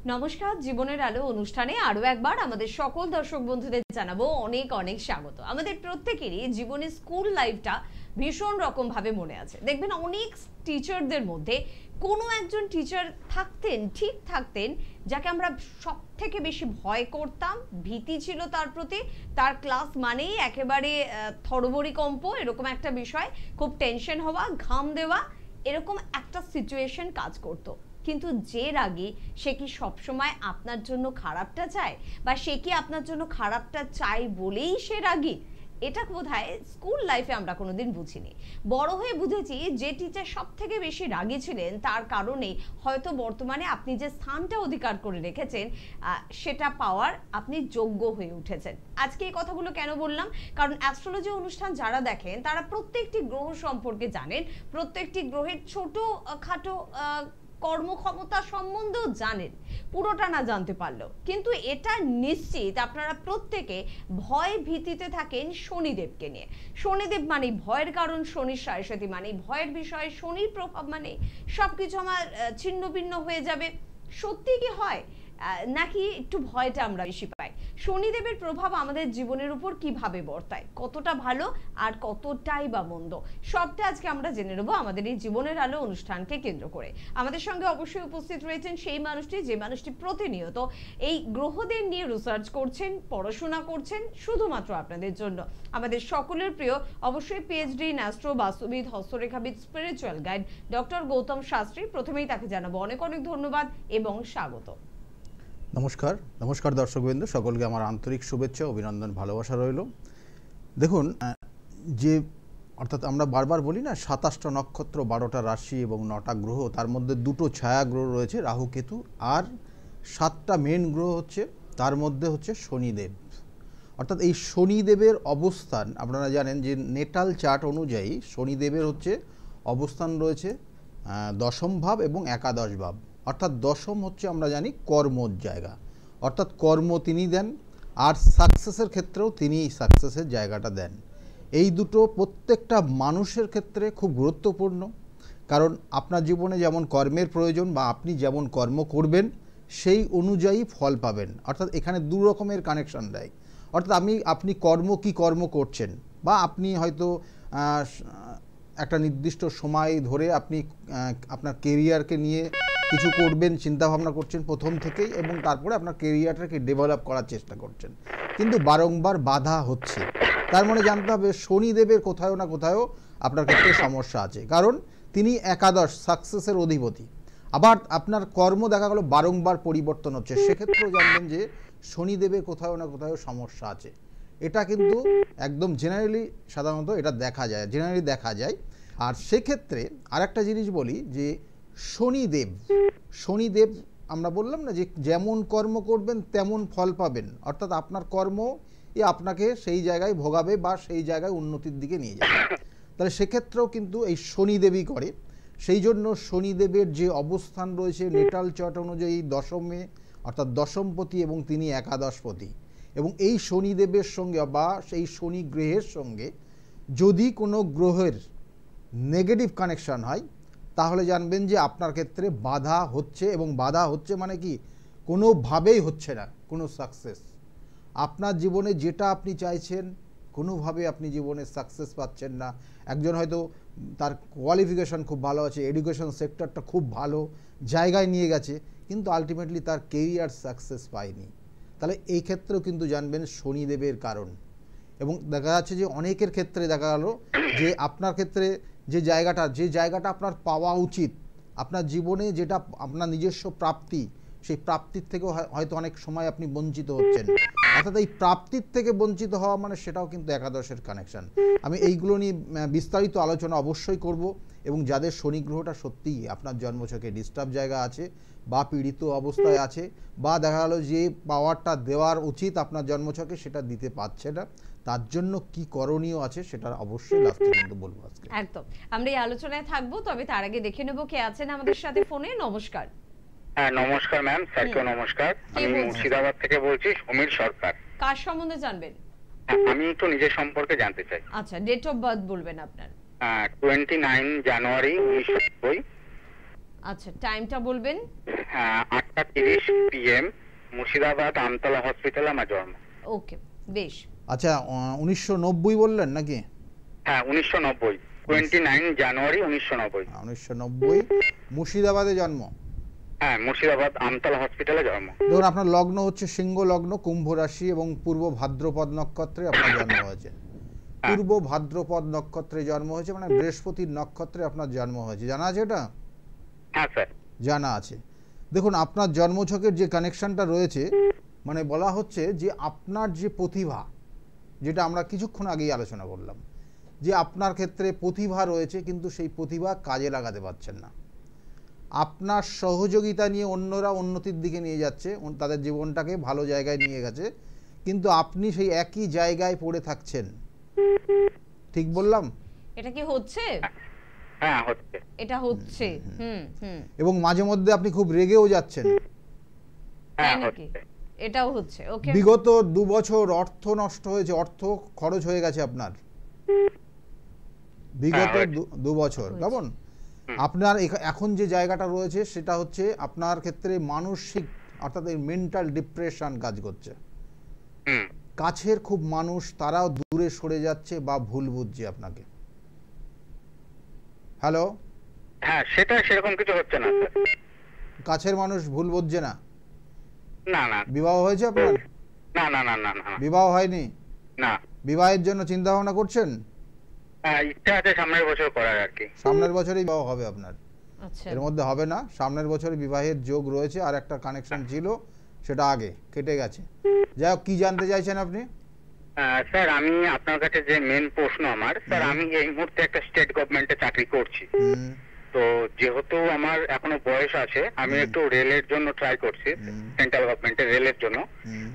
নমস্কার, জীবনের আলো অনুষ্ঠানে আরো একবার আমাদের সকল দর্শক বন্ধুদের জানাবো অনেক অনেক স্বাগত। আমাদের প্রত্যেকেরই জীবনে স্কুল লাইফটা ভীষণ রকম ভাবে মনে আছে। দেখবেন অনেক টিচারদের মধ্যে কোনো একজন টিচার থাকতেন যাকে আমরা সব থেকে বেশি ভয় করতাম, ভীতি ছিল তার প্রতি। তার ক্লাস মানেই একেবারে থরবরিকম্প, এরকম একটা বিষয়, খুব টেনশন হওয়া, ঘাম দেওয়া, এরকম একটা সিচুয়েশন কাজ করতো। কিন্তু যে রাগী সে কি সবসময় আপনার জন্য খারাপটা চায়, বা সে কি আপনার জন্য খারাপটা চায় বলেই সে রাগী? এটা বোধহয় স্কুল লাইফে আমরা কোনোদিন বুঝিনি। বড় হয়ে বুঝেছি যে টিচার সব থেকে বেশি রাগী ছিলেন তার কারণেই হয়তো বর্তমানে আপনি যে স্থানটা অধিকার করে রেখেছেন সেটা পাওয়ার আপনি যোগ্য হয়ে উঠেছেন। আজকে এই কথাগুলো কেন বললাম? কারণ অ্যাস্ট্রোলজি অনুষ্ঠান যারা দেখেন তারা প্রত্যেকটি গ্রহ সম্পর্কে জানেন, প্রত্যেকটি গ্রহের ছোট খাটো কর্মক্ষমতা সম্বন্ধেও জানেন, পুরোটা না জানতে পারলেও। কিন্তু এটা নিশ্চিত আপনারা প্রত্যেকে ভয় ভীতিতে থাকেন শনিদেবকে নিয়ে। শনিদেব মানে ভয়ের কারণ, শনির সাড়ে মানে ভয়ের বিষয়, শনির প্রভাব মানে সবকিছু আমার ছিন্ন ভিন্ন হয়ে যাবে। সত্যি কি হয়, নাকি একটু ভয়টা আমরা বেশি পাই? শনিদেবের প্রভাব আমাদের জীবনের উপর কিভাবে বর্তায়, কতটা ভালো আর কতটাই বা মন্দ, সবটা আজকে আমরা জেনে নেব আমাদের এই জীবনের আলো অনুষ্ঠানকে কেন্দ্র করে। আমাদের সঙ্গে অবশ্যই উপস্থিত রয়েছেন সেই মানুষটি, যে মানুষটি প্রতিনিয়ত এই গ্রহদের নিয়ে রিসার্চ করছেন, পড়াশোনা করছেন শুধুমাত্র আপনাদের জন্য। আমাদের সকলের প্রিয়, অবশ্যই পিএইচডি ইন অ্যাস্ট্রো, বাস্তুবিদ, হস্তরেখাবিদ, spiritual guide doctor Gautam Shastri. প্রথমেই তাকে জানাবো অনেক অনেক ধন্যবাদ এবং স্বাগত। নমস্কার। নমস্কার দর্শকবৃন্দ, সকলকে আমার আন্তরিক শুভেচ্ছা, অভিনন্দন, ভালোবাসা রইল। দেখুন, যে অর্থাৎ আমরা বারবার বলি না 27টা নক্ষত্র, 12টা রাশি এবং 9টা গ্রহ, তার মধ্যে 2টো ছায়া গ্রহ রয়েছে রাহু কেতু, আর 7টা মেন গ্রহ হচ্ছে, তার মধ্যে হচ্ছে শনিদেব। অর্থাৎ এই শনিদেবের অবস্থান আপনারা জানেন যে নেটাল চার্ট অনুযায়ী শনিদেবের হচ্ছে অবস্থান রয়েছে দশম ভাব এবং একাদশ ভাব। অর্থাৎ দশম হচ্ছে আমরা জানি কর্মর জায়গা, অর্থাৎ কর্ম তিনি দেন, আর সাকসেসের ক্ষেত্রেও তিনি সাকসেসের জায়গাটা দেন। এই দুটো প্রত্যেকটা মানুষের ক্ষেত্রে খুব গুরুত্বপূর্ণ, কারণ আপনার জীবনে যেমন কর্মের প্রয়োজন বা আপনি যেমন কর্ম করবেন সেই অনুযায়ী ফল পাবেন। অর্থাৎ এখানে দু রকমের কানেকশন দেয়। অর্থাৎ আপনি কি কর্ম করছেন, বা আপনি হয়তো একটা নির্দিষ্ট সময় ধরে আপনি আপনার কেরিয়ারকে নিয়ে কিছু করবেন চিন্তা ভাবনা করছেন প্রথম থেকেই, এবং তারপরে আপনার কেরিয়ারটাকে ডেভেলপ করার চেষ্টা করছেন, কিন্তু বারংবার বাধা হচ্ছে। তার মানে জানতে হবে শনিদেবের কোথাও না কোথাও আপনার ক্ষেত্রে সমস্যা আছে, কারণ তিনি একাদশ সাকসেসের অধিপতি। আবার আপনার কর্ম দেখা গেল বারংবার পরিবর্তন হচ্ছে, সেক্ষেত্রেও জানবেন যে শনিদেবের কোথাও না কোথাও সমস্যা আছে। এটা কিন্তু একদম সাধারণত এটা দেখা যায়। আর সেক্ষেত্রে আরেকটা জিনিস বলি যে শনিদেব আমরা বললাম না যে যেমন কর্ম করবেন তেমন ফল পাবেন, অর্থাৎ আপনার কর্ম আপনাকে সেই জায়গায় ভোগাবে বা সেই জায়গায় উন্নতির দিকে নিয়ে যাবে। তাহলে সেক্ষেত্রেও কিন্তু এই শনিদেবই করে। সেই জন্য শনিদেবের যে অবস্থান রয়েছে নেটাল চার্ট অনুযায়ী দশমে, অর্থাৎ দশমপতি, এবং তিনি একাদশপতি, এবং এই শনিদেবের সঙ্গে বা সেই শনি গ্রহের সঙ্গে যদি কোনো গ্রহের নেগেটিভ কানেকশন হয় তাহলে জানবেন যে আপনার ক্ষেত্রে বাধা হচ্ছে, এবং বাধা হচ্ছে মানে কি, কোনোভাবেই হচ্ছে না কোনো সাকসেস। আপনার জীবনে যেটা আপনি চাইছেন কোনোভাবে আপনি জীবনে সাকসেস পাচ্ছেন না। একজন হয়তো তার কোয়ালিফিকেশন খুব ভালো আছে, এডুকেশন সেক্টরটা খুব ভালো জায়গায় নিয়ে গেছে, কিন্তু আলটিমেটলি তার কেরিয়ার সাকসেস পায়নি। তাহলে এই ক্ষেত্রেও কিন্তু জানবেন শনিদেবের কারণ। এবং দেখা যাচ্ছে যে অনেকের ক্ষেত্রে দেখা গেল যে আপনার ক্ষেত্রে যে জায়গাটা আপনার পাওয়া উচিত, আপনার জীবনে যেটা আপনার নিজস্ব প্রাপ্তি, সেই প্রাপ্তির থেকেও হয়তো অনেক সময় আপনি বঞ্চিত হচ্ছেন। অর্থাৎ এই প্রাপ্তির থেকে বঞ্চিত হওয়া মানে সেটাও কিন্তু একাদশের কানেকশন। আমি এইগুলো নিয়ে বিস্তারিত আলোচনা অবশ্যই করব, এবং যাদের শনি গ্রহটা সত্যিই আপনার জন্মছকে ডিস্টার্ব জায়গা আছে বা পীড়িত অবস্থায় আছে, বা দেখা গেল যে পাওয়ারটা দেওয়ার উচিত আপনার জন্মছকে সেটা দিতে পারছে না, তার জন্য কি করণীয় আছে সেটা অবশ্যই লাস্টে কিন্তু বলবো আজকে। একদম আমরা এই আলোচনায় থাকবো, তবে তার আগে দেখে নেব কে আছেন আমাদের সাথে ফোনে। নমস্কার। হ্যাঁ নমস্কার ম্যাম, স্যারকে নমস্কার। আমি মুর্শিদাবাদ থেকে বলছি, সমীর সরকার। কার সম্বন্ধে জানবেন? আমি একটু নিজের সম্পর্কে জানতে চাই। আচ্ছা, ডেট অফ বার্থ বলবেন আপনার? 29 জানুয়ারি 1990। আচ্ছা, টাইমটা বলবেন। 8:30 PM, মুর্শিদাবাদ আমতলা হসপিটালে আমার জন্ম। ওকে, বেশ। আচ্ছা 1990 বললেন নাকি? হ্যাঁ, 1990, 29 জানুয়ারি 1990। 1990 মুর্শিদাবাদে জন্ম। হ্যাঁ, মুর্শিদাবাদ আমতলা হসপিটালে জন্ম। দেখুন আপনার লগ্ন হচ্ছে সিংহ লগ্ন, কুম্ভ রাশি এবং পূর্ব ভাদ্রপদ নক্ষত্রে আপনার জন্ম হয়েছে। পূর্ব ভাদ্রপদ নক্ষত্রে জন্ম হয়েছে মানে বৃহস্পতির নক্ষত্রে আপনার জন্ম হয়েছে। জানা আছে এটা? হ্যাঁ স্যার। জানা আছে। দেখুন আপনার জন্মছকের যে কানেকশনটা রয়েছে, মানে বলা হচ্ছে যে আপনার যে প্রতিভা, যেটা আমরা কিছুক্ষণ আগেই আলোচনা করলাম, যে আপনার ক্ষেত্রে প্রতিভা রয়েছে কিন্তু সেই প্রতিভা কাজে লাগাতে পারছেন না। আপনার সহযোগিতা নিয়ে অন্যরা উন্নতির দিকে নিয়ে যাচ্ছে, তাদের জীবনটাকে ভালো জায়গায় নিয়ে গেছে, কিন্তু আপনি সেই একই জায়গায় পড়ে থাকছেন। ঠিক বললাম? এটা কি হচ্ছে? হ্যাঁ, হচ্ছে। এটা হচ্ছে। এবং মাঝে মধ্যে আপনি খুব রেগেও যাচ্ছেন। হ্যাঁ, তাই নাকি? হচ্ছে। এটাও হচ্ছে। ওকে। বিগত 2 বছর অর্থ নষ্ট হয়েছে, অর্থ খরচ হয়ে গেছে আপনার বিগত 2 বছর। কেমন আপনার এখন যে জায়গাটা রয়েছে সেটা হচ্ছে আপনার ক্ষেত্রে মানসিক অর্থাৎ মেন্টাল ডিপ্রেশন কাজ করছে। কাছের খুব মানুষ তারাও দূরে সরে যাচ্ছে বা ভুল বুঝছে আপনাকে। হ্যালো? হ্যাঁ, সেটা সেরকম কিছু হচ্ছে না স্যার। কাছের মানুষ ভুল বুঝছে না? না না বিবাহ হয়েছে আপনার? না না না না না বিবাহ হয়নি? না। বিবাহের জন্য চিন্তা ভাবনা করছেন? ইচ্ছা আছে সামনের বছর করার আর কি। সামনের বছরই বিবাহ হবে আপনার। আচ্ছা। এর মধ্যে হবে না, সামনের বছরে বিবাহের যোগ রয়েছে। আর একটা কানেকশন ছিল সেটা আগে কেটে গেছে। যাই হোক, কি জানতে চাইছেন আপনি? স্যার, আমি আপনার কাছে যে মেন প্রশ্ন আমার, স্যার আমি এই মুহূর্তে একটা স্টেট গভর্নমেন্টে চাকরি করছি। তো যেহেতু আমার এখনো বয়স আছে, আমি একটু রেলের জন্য ট্রাই করছি, সেন্ট্রাল গভর্নমেন্টের রেলের জন্য।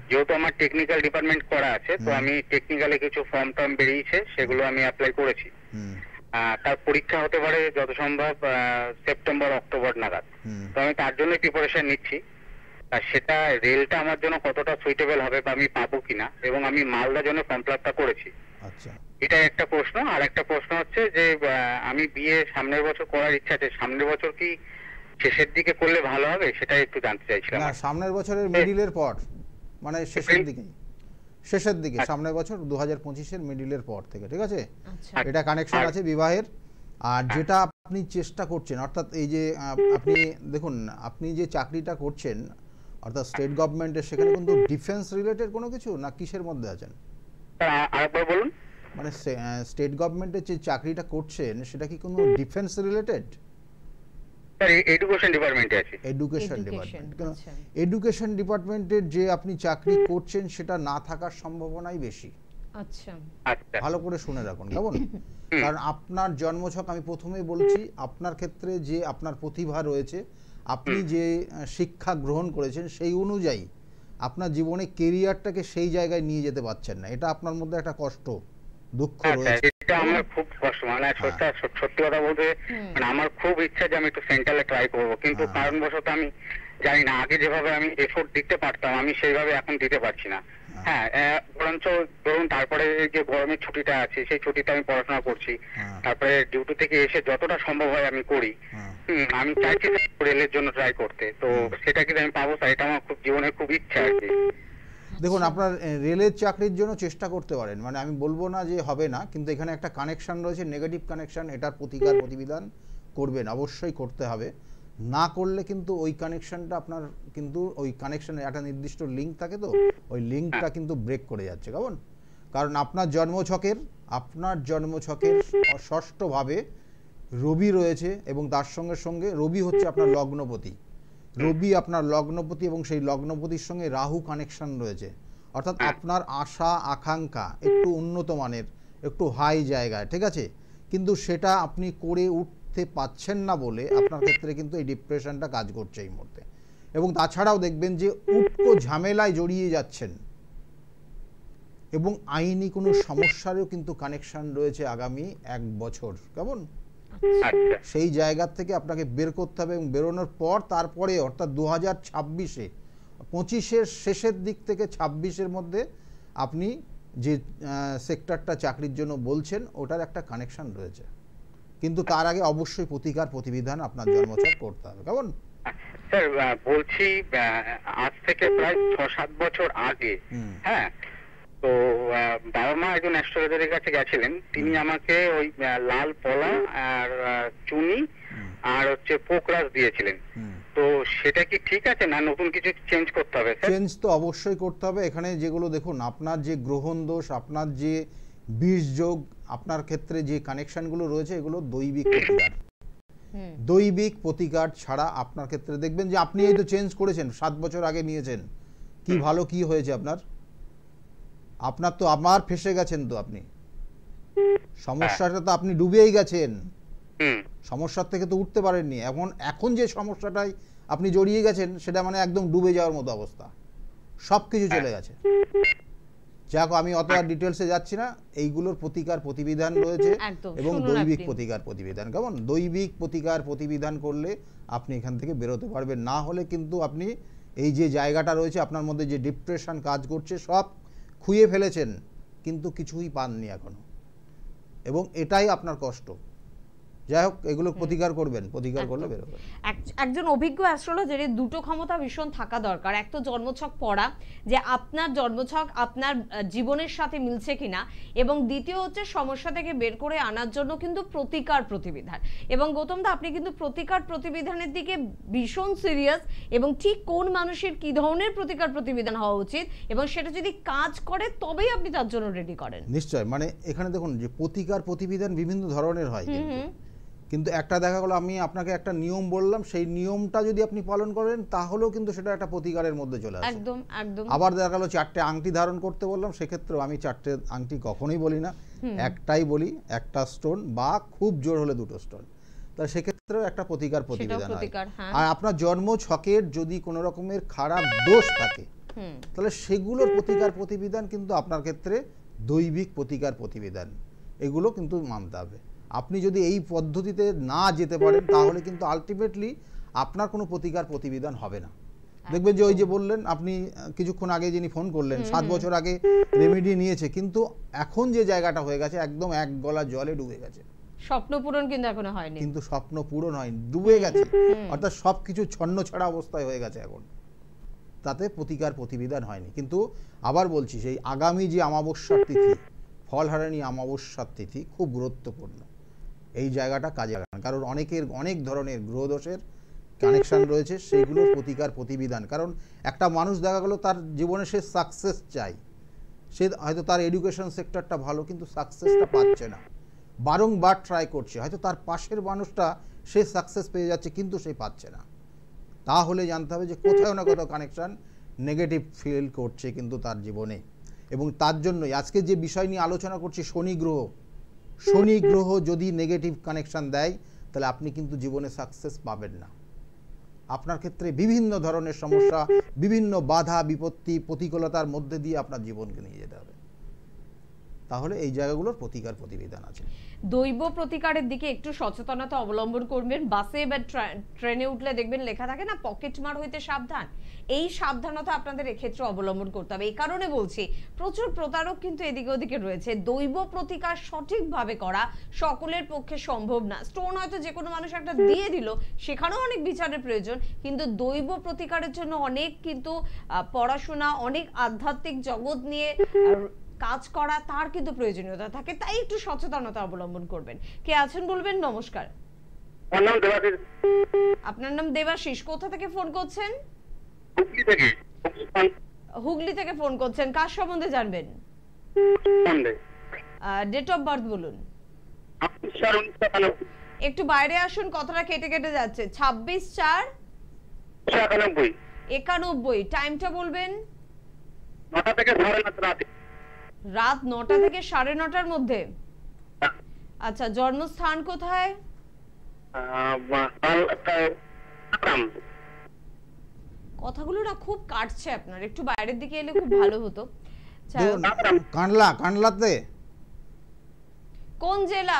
যেহেতু আমার টেকনিক্যাল ডিপার্টমেন্ট করা আছে, তো আমি টেকনিক্যালি কিছু ফর্ম টর্ম বেরিয়েছে, সেগুলো আমি অ্যাপ্লাই করেছি। তার পরীক্ষা হতে পারে যত সম্ভব সেপ্টেম্বর অক্টোবর নাগাদ। তো আমি তার জন্য প্রিপারেশন নিচ্ছি। আর সেটা রেলটা আমার জন্য কতটা সুইটেবল হবে বা আমি পাবো কিনা, এবং আমি মালদার জন্য ফর্ম ফিল আপটা করেছি। আচ্ছা, এটা একটা প্রশ্ন। আর একটা প্রশ্ন হচ্ছে যে আমি বিয়ে সামনের বছর করার ইচ্ছা আছে, সামনের বছর কি শেষের দিকে করলে ভালো হবে, সেটাই একটু জানতে চাইছিলাম। না, সামনের বছরের মিডিলের পর, মানে শেষের দিকে, শেষের দিকে, সামনের বছর 2025-এর মিডিলের পর থেকে। ঠিক আছে? এটা কানেকশন আছে বিবাহের। আর যেটা আপনি চেষ্টা করছেন, অর্থাৎ এই যে আপনি দেখুন, আপনি যে চাকরিটা করছেন অর্থাৎ স্টেট গভর্নমেন্টের, সেখানে কিন্তু ডিফেন্স রিলেটেড কোনো কিছু না, কিসের মধ্যে আছেন? আরেকবার বলুন। মানে স্টেট গভর্নমেন্টের যে চাকরিটা করছেন সেটা কি কোনো ডিফেন্স রিলেটেড? এডুকেশন ডিপার্টমেন্টে আছে। Education department. এডুকেশন ডিপার্টমেন্টের যে আপনি চাকরি করছেন সেটা না থাকার সম্ভাবনাই বেশি। আচ্ছা, ভালো করে শুনে রাখুন, কেমন? কারণ আপনার জন্মছক, আমি প্রথমেই বলছি, আপনার ক্ষেত্রে যে আপনার প্রতিভা রয়েছে, আপনি যে শিক্ষা গ্রহণ করেছেন সেই অনুযায়ী আপনার জীবনে কেরিয়ারটাকে সেই জায়গায় নিয়ে যেতে পারছেন না। এটা আপনার মধ্যে একটা কষ্ট, দুঃখ রয়েছে। এটা আমার খুব কষ্ট, মানে সত্যি কথা বলতে, মানে আমার খুব ইচ্ছা যে আমি একটু সেন্ট্রালে ট্রাই করব, কিন্তু কারণবশত আমি জানি না, আগে যেভাবে আমি এফোর্ট দিতে পারতাম আমি সেইভাবে এখন দিতে পারছি না। হ্যাঁ, বরঞ্চ ধরুন তারপরে যে গরমের ছুটিটা আছে সেই ছুটিতে আমি পড়াশোনা করছি, তারপরে ডিউটি থেকে এসে যতটা সম্ভব হয় আমি করি। আমি চাইছি রেলের জন্য ট্রাই করতে, তো সেটা কিন্তু আমি পাবো স্যার, এটা আমার খুব জীবনের খুব ইচ্ছা আর কি। দেখুন, আপনার রেলের চাকরির জন্য চেষ্টা করতে পারেন, মানে আমি বলবো না যে হবে না, কিন্তু এখানে একটা কানেকশন রয়েছে, নেগেটিভ কানেকশন। এটার প্রতিবিধান করবেন, অবশ্যই করতে হবে। না করলে কিন্তু ওই কানেকশনটা আপনার, কিন্তু ওই কানেকশনের একটা নির্দিষ্ট লিঙ্ক থাকে, তো ওই লিঙ্কটা কিন্তু ব্রেক করে যাচ্ছে। কেমন? কারণ আপনার জন্মছকের ষষ্ঠভাবে রবি রয়েছে, এবং তার সঙ্গে সঙ্গে রবি হচ্ছে আপনার লগ্নপতি। রবি আপনার লগ্নপতি, এবং সেই লগ্নপতির সঙ্গে রাহু কানেকশন রয়েছে। অর্থাৎ আপনার আশা আকাঙ্ক্ষা একটু উন্নত মানের, একটু হাই জায়গায়, ঠিক আছে, কিন্তু সেটা আপনি করে উঠতে পাচ্ছেন না বলে আপনার ক্ষেত্রে কিন্তু এই ডিপ্রেশনটা কাজ করছে এই মুহূর্তে। এবং তাছাড়াও দেখবেন যে উটকো ঝামেলায় জড়িয়ে যাচ্ছেন, এবং আইনি কোনো সমস্যারও কিন্তু কানেকশন রয়েছে আগামী 1 বছর। কেমন? সেই জায়গা থেকে আপনাকে বের করতে হবে, এবং বেরোনোর পর তারপরে অর্থাৎ 2026-এ, 25-এর শেষের দিক থেকে 26-এর মধ্যে আপনি যে সেক্টরটা চাকরির জন্য বলছেন ওটার একটা কানেকশন রয়েছে, কিন্তু তার আগে অবশ্যই প্রতিকার প্রতিবিধান আপনার জন্মছক করতে হবে। কেমন স্যার বলছি আজ থেকে প্রায় 6-7 বছর আগে, হ্যাঁ, তো বাবা মা একজন অ্যাস্ট্রোলজারের কাছে গেছিলেন, তিনি আমাকে ওই লাল পলা আর চুনি আর হচ্ছে পোকরাজ দিয়েছিলেন। তো সেটা কি ঠিক আছে না নতুন কিছু চেঞ্জ করতে হবে? চেঞ্জ তো অবশ্যই করতে হবে। এখানে যেগুলো দেখুন, আপনার যে গ্রহণ দোষ, আপনার যে বীজ যোগ, আপনার ক্ষেত্রে যে কানেকশনগুলো রয়েছে, এগুলো দৈবিক প্রতিকার। দৈবিক প্রতিকার ছাড়া আপনার ক্ষেত্রে দেখবেন যে আপনি এই তো চেঞ্জ করেছেন, 7 বছর আগে নিয়েছেন, কি ভালো কি হয়েছে আপনার? আপনার তো আবার ফেসে গেছেন, তো আপনি সমস্যাটা তো আপনি ডুবেই গেছেন, সমস্যার থেকে তো উঠতে পারেননি। এখন যে সমস্যাটাই আপনি জড়িয়ে গেছেন, সেটা মানে একদম ডুবে যাওয়ার মতো অবস্থা, সব কিছু চলে গেছে। যাক, আমি অত আর ডিটেলসে যাচ্ছি না। এইগুলোর প্রতিকার প্রতিবিধান রয়েছে এবং দৈবিক প্রতিকার প্রতিবিধান। কেমন? দৈবিক প্রতিকার প্রতিবিধান করলে আপনি এখান থেকে বেরোতে পারবেন। না হলে কিন্তু আপনি এই যে জায়গাটা রয়েছে, আপনার মধ্যে যে ডিপ্রেশন কাজ করছে, সব খুইয়ে ফেলেছেন, কিন্তু কিছুই পাননি এখনো, এবং এটাই আপনার কষ্ট। যাই হোক, এগুলো প্রতিকার করবেন, প্রতিকার করলে বেরোবেন। একজন অভিজ্ঞ অ্যাস্ট্রোলজারের দুটো ক্ষমতা ভীষণ থাকা দরকার। এক তো জন্মছক পড়া, যে আপনার জন্মছক আপনার জীবনের সাথে মিলছে কিনা, এবং দ্বিতীয় হচ্ছে সমস্যা থেকে বের করে আনার জন্য কিন্তু প্রতিকার প্রতিবিধান। এবং গৌতম দা, আপনি কিন্তু প্রতিকার প্রতিবিধানের দিকে ভীষণ সিরিয়াস, এবং ঠিক কোন মানুষের কি ধরনের প্রতিকার প্রতিবিধান হওয়া উচিত, এবং সেটা যদি কাজ করে তবেই আপনি তার জন্য রেডি করেন। নিশ্চয়, মানে এখানে দেখুন যে প্রতিকার প্রতিবিধান বিভিন্ন ধরনের হয়, কিন্তু একটা দেখা গেলো আমি আপনাকে একটা নিয়ম বললাম, সেই নিয়মটা যদি আপনি পালন করেন তাহলেও কিন্তু সেটা একটা প্রতিকারের মধ্যে চলে আসে। একদম একদম। আবার দেখা গেলো 4টে আংটি ধারণ করতে বললাম, সেক্ষেত্রেও আমি 4টে আংটি কখনোই বলি না, একটাই বলি, একটা স্টোন বা খুব জোর হলে 2টো স্টোন। তাহলে সেক্ষেত্রেও একটা প্রতিকার প্রতিবিধান হয়। আর আপনার জন্ম ছকের যদি কোনো রকমের খারাপ দোষ থাকে, তাহলে সেগুলোর প্রতিকার প্রতিবিধান কিন্তু আপনার ক্ষেত্রে দৈবিক প্রতিকার প্রতিবিধান, এগুলো কিন্তু মানতে হবে। আপনি যদি এই পদ্ধতিতে না যেতে পারেন, তাহলে কিন্তু আলটিমেটলি আপনার কোনো প্রতিকার প্রতিবিধান হবে না। দেখবেন যে ওই যে বললেন আপনি কিছুক্ষণ আগে যিনি ফোন করলেন, 7 বছর আগে রেমেডি নিয়েছে, কিন্তু এখন যে জায়গাটা হয়ে গেছে, একদম এক গলা জলে ডুবে গেছে। স্বপ্ন পূরণ কিন্তু এখনো হয়নি, কিন্তু স্বপ্ন পূরণ হয়নি, ডুবে গেছে, অর্থাৎ সবকিছু ছন্ন ছাড়া অবস্থায় হয়ে গেছে এখন, তাতে প্রতিকার প্রতিবিধান হয়নি। কিন্তু আবার বলছি, সেই আগামী যে অমাবস্যার তিথি, ফলহারিণী অমাবস্যার তিথি খুব গুরুত্বপূর্ণ। এই জায়গাটা কাজে লাগান, কারণ অনেকের অনেক ধরনের গ্রহদোষের কানেকশন রয়েছে, সেইগুলোর প্রতিকার প্রতিবিধান। কারণ একটা মানুষ দেখা গেল তার জীবনে সে সাকসেস চাই, সে হয়তো তার এডুকেশন সেক্টরটা ভালো, কিন্তু সাকসেসটা পাচ্ছে না, বারংবার ট্রাই করছে, হয়তো তার পাশের মানুষটা সে সাকসেস পেয়ে যাচ্ছে, কিন্তু সে পাচ্ছে না। তাহলে জানতে হবে যে কোথাও না কোথাও কানেকশন নেগেটিভ ফিল করছে কিন্তু তার জীবনে। এবং তার জন্যই আজকে যে বিষয় নিয়ে আলোচনা করছি, শনি গ্রহ যদি নেগেটিভ কানেকশন দেয়, তাহলে আপনি কিন্তু জীবনে সাকসেস পাবেন না। আপনার ক্ষেত্রে বিভিন্ন ধরনের সমস্যা, বিভিন্ন বাধা বিপত্তি প্রতিকূলতার মধ্যে দিয়ে আপনার জীবনকে নিয়ে যেতে হবে। তাহলে এই জায়গাগুলোর প্রতিকার প্রতিবিধান আছে। দৈব প্রতিকারের দিকে একটু সচেতনতা অবলম্বন করবেন। বাসে বা ট্রেনে উঠলে দেখবেন লেখা থাকে না, পকেটমার হইতে সাবধান। এই সাবধানতা আপনাদের এক্ষেত্রে অবলম্বন করতে হবে। এই কারণে বলছি, প্রচুর প্রতারক কিন্তু এদিকে ওদিকে রয়েছে। দৈব প্রতিকার সঠিকভাবে করা সকলের পক্ষে সম্ভব না। স্টোন হয়তো যে কোনো মানুষ একটা দিয়ে দিল, সেখানেও অনেক বিচারের প্রয়োজন, কিন্তু দৈব প্রতিকারের জন্য অনেক কিন্তু পড়াশোনা, অনেক আধ্যাত্মিক জগৎ নিয়ে কাজ করা, তার কিন্তু প্রয়োজনীয়তা থাকে। তাই একটু সচেতনতা অবলম্বন করবেন। কে আছেন বলবেন? নমস্কার। আপনার নাম দেবাশিস, কোথা থেকে ফোন করছেন? হুগলি থেকে ফোন করছেন। কার সম্বন্ধে জানবেন? ডেট অফ বার্থ বলুন। একটু বাইরে আসুন, কথাটা কেটে কেটে যাচ্ছে। 26/4/91। টাইমটা বলবেন। রাত 9টা থেকে 9:30টার মধ্যে। আচ্ছা, জন্মস্থান কোথায়? কথাগুলো না খুব কাটছে আপনার, একটু বাইরের দিকে এলে খুব ভালো হতো। কানলাতে কোন জেলা?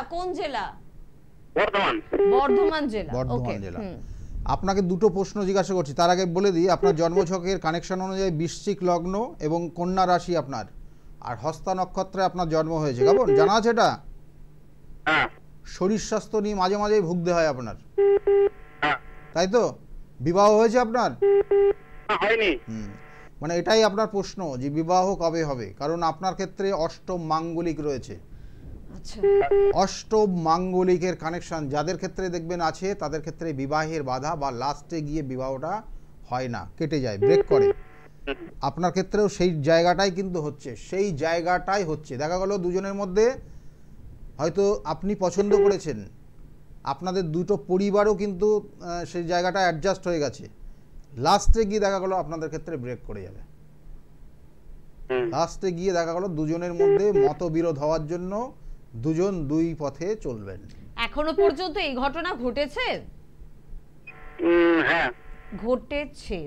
বর্ধমান জেলা। আপনাকে দুটো প্রশ্ন জিজ্ঞাসা করছি, তার আগে বলে দিই আপনার জন্মছকের কানেকশন অনুযায়ী বৃশ্চিক লগ্ন এবং কন্যা রাশি আপনার, আর হস্তা নক্ষত্রে আপনার জন্ম হয়েছে। কেমন জানা আছে এটা? শরীর স্বাস্থ্য নিয়ে মাঝে মাঝেই ভুগতে হয় আপনার, হ্যাঁ। তাই তো? বিবাহ হয়েছে আপনার? হয়নি। মানে এটাই আপনার প্রশ্ন যে বিবাহ কবে হবে, কারণ আপনার ক্ষেত্রে অষ্টম মাঙ্গলিক রয়েছে। আচ্ছা, অষ্টম মাঙ্গলিকের কানেকশন যাদের ক্ষেত্রে দেখবেন আছে, তাদের ক্ষেত্রে বিবাহের বাধা বা লাস্টে গিয়ে বিবাহটা হয় না, কেটে যায়, ব্রেক করে। আপনার ক্ষেত্রেও সেই জায়গাটাই কিন্তু হচ্ছে, সেই জায়গাটাই হচ্ছে। দেখা গেল দুজনের মধ্যে হয়তো আপনি পছন্দ করেছেন, আপনাদের দুটো পরিবারও কিন্তু সেই জায়গাটা অ্যাডজাস্ট হয়ে গেছে, লাস্টে গিয়ে দেখা গেল আপনাদের ক্ষেত্রে ব্রেক করে যাবে। লাস্টে গিয়ে দেখা গেল দুজনের মধ্যে মতবিরোধ হওয়ার জন্য দুজন দুই পথে চলবেন। এখনো পর্যন্ত এই ঘটনা ঘটেছে? হ্যাঁ, ঘটেছে।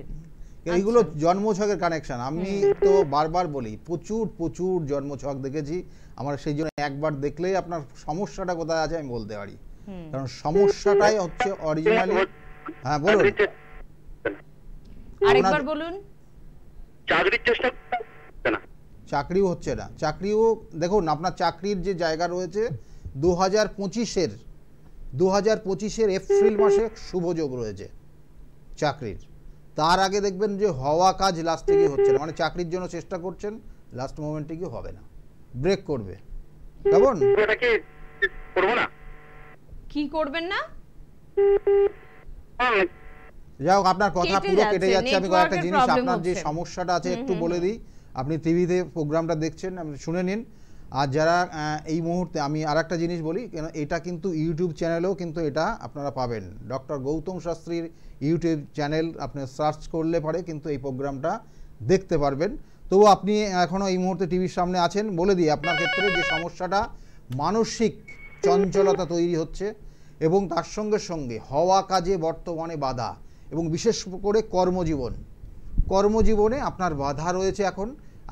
এইগুলো জন্মছকের কানেকশন। আমি তো বারবার বলি প্রচুর প্রচুর জন্মছক দেখেছি আমার, সেই জন্য একবার দেখলেই আপনার সমস্যাটা কোথায় আছে আমি বলতে পারি, কারণ সমস্যাটাই হচ্ছে অরিজিনালি। হ্যাঁ বলুন, আরেকবার বলুন। চাকরির চেষ্টা না, চাকরিও হচ্ছে না। চাকরিও দেখুন, আপনার চাকরির যে জায়গা রয়েছে 2025-এর এপ্রিল মাসে শুভযোগ রয়েছে চাকরির। তার আগে দেখবেন যে হওয়া কাজ লাস্টে গিয়ে হচ্ছে না, মানে চাকরির জন্য চেষ্টা করছেন, লাস্ট মোমেন্টে গিয়ে হবে না, ব্রেক করবে। কেমন? ওটা কি করবো না? কি করবেন না? যাই হোক, আপনার কথা কেটে পুরো যাচ্ছে, কেটে যাচ্ছে। আমি কয়েকটা নেটওয়ার্কের জিনিস প্রবলেম আপনার যে হচ্ছে। সমস্যাটা আছে একটু বলে দিই। আপনি টিভিতে প্রোগ্রামটা দেখছেন, আপনি শুনে নিন। আর যারা এই মুহূর্তে, আমি আর একটা জিনিস বলি, কেন এটা কিন্তু ইউটিউব চ্যানেলেও কিন্তু এটা আপনারা পাবেন। ডক্টর গৌতম শাস্ত্রীর ইউটিউব চ্যানেল আপনি সার্চ করলে পরে কিন্তু এই প্রোগ্রামটা দেখতে পারবেন। তবু আপনি এখনও এই মুহূর্তে টিভির সামনে আছেন, বলে দিই আপনার ক্ষেত্রে যে সমস্যাটা মানসিক চঞ্চলতা তৈরি হচ্ছে, এবং তার সঙ্গে সঙ্গে হওয়া কাজে বর্তমানে বাধা, এবং বিশেষ করে কর্মজীবনে আপনার বাধা রয়েছে। এখন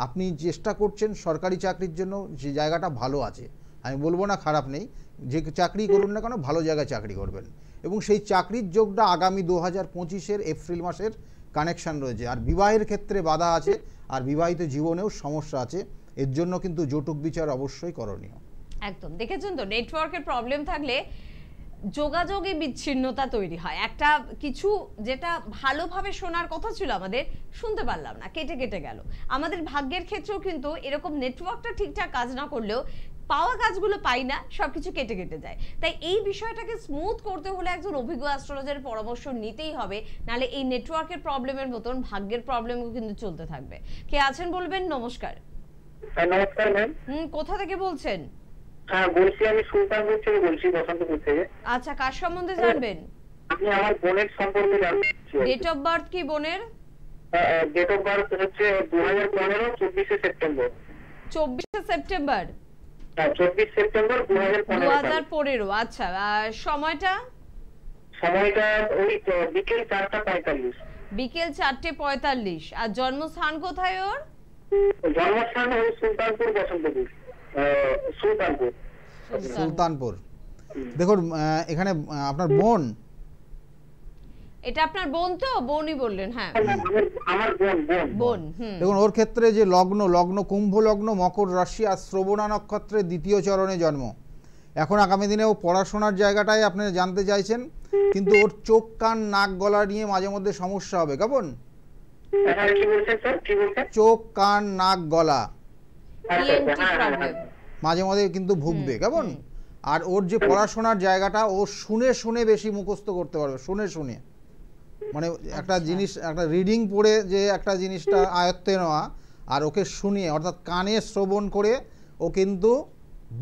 আপনি চেষ্টা করছেন সরকারি চাকরির জন্য, যে জায়গাটা ভালো আছে, আমি বলবো না খারাপ নেই, যে চাকরি করুন না কেন ভালো জায়গায় চাকরি করবেন, এবং সেই চাকরির যোগটা আগামী 2025-এর এপ্রিল মাসের কানেকশান রয়েছে। আর বিবাহের ক্ষেত্রে বাধা আছে, আর বিবাহিত জীবনেও সমস্যা আছে, এর জন্য কিন্তু যৌতুক বিচার অবশ্যই করণীয়। একদম, দেখেছেন তো, নেটওয়ার্কের প্রবলেম থাকলে যোগাযোগে বিচ্ছিন্নতা তৈরি হয়। একটা কিছু যেটা ভালোভাবে শোনার কথা ছিল আমাদের, শুনতে পারলাম না, কেটে কেটে গেল। আমাদের ভাগ্যের ক্ষেত্রেও কিন্তু এরকম নেটওয়ার্কটা ঠিকঠাক কাজ না করলেও পাওয়া কাজগুলো পাই না, সবকিছু কেটে কেটে যায়। তাই এই বিষয়টাকে স্মুথ করতে হলে একজন অভিজ্ঞ অ্যাস্ট্রোলজারের পরামর্শ নিতেই হবে, নাহলে এই নেটওয়ার্কের প্রবলেমের মতন ভাগ্যের প্রবলেমও কিন্তু চলতে থাকবে। কে আছেন বলবেন? নমস্কার। নমস্কার ম্যাম। কোথা থেকে বলছেন? হ্যাঁ বলছি, আমি সুলতানপুর থেকে বলছি, বসন্তপুর থেকে। আচ্ছা, কার সম্বন্ধে জানবেন? আমি আমার বোনের সম্পর্কে জানতে চাই। ডেট অফ বার্থ কি বোনের? ডেট অফ বার্থ হচ্ছে 2015 24 সেপ্টেম্বর। 24 সেপ্টেম্বর। 24 সেপ্টেম্বর 2015। আচ্ছা, আর সময়টা? সময়টা ওই বিকেল 4:45। বিকেল 4:45। আর জন্মস্থান কোথায় ওর? জন্মস্থান ওই সুলতানপুর, বসন্তপুর, সুলতানপুর। দেখুন এখানে আপনার বোন, এটা আপনার বোন তো? বোনই বললেন? হ্যাঁ, আমার বোন। দেখুন ওর ক্ষেত্রে যে লগ্ন কুম্ভ লগ্ন, মকর রাশি, আর শ্রবণা নক্ষত্রের দ্বিতীয় চরণে জন্ম। এখন আগামী দিনে ও পড়াশোনার জায়গাটাই আপনি জানতে চাইছেন, কিন্তু ওর চোখ কান নাক গলা নিয়ে মাঝে মধ্যে সমস্যা হবে। কেমন? চোখ কান নাক গলা মাঝে মাঝে কিন্তু ভুগবে। কেমন? আর ওর যে পড়াশোনার জায়গাটা, ও শুনে শুনে বেশি মুখস্থ করতে পারবে, শুনে শুনে, মানে একটা জিনিস, একটা রিডিং পড়ে যে একটা জিনিসটা আয়ত্তে নেওয়া, আর ওকে শুনিয়ে অর্থাৎ কানে শ্রবণ করে ও কিন্তু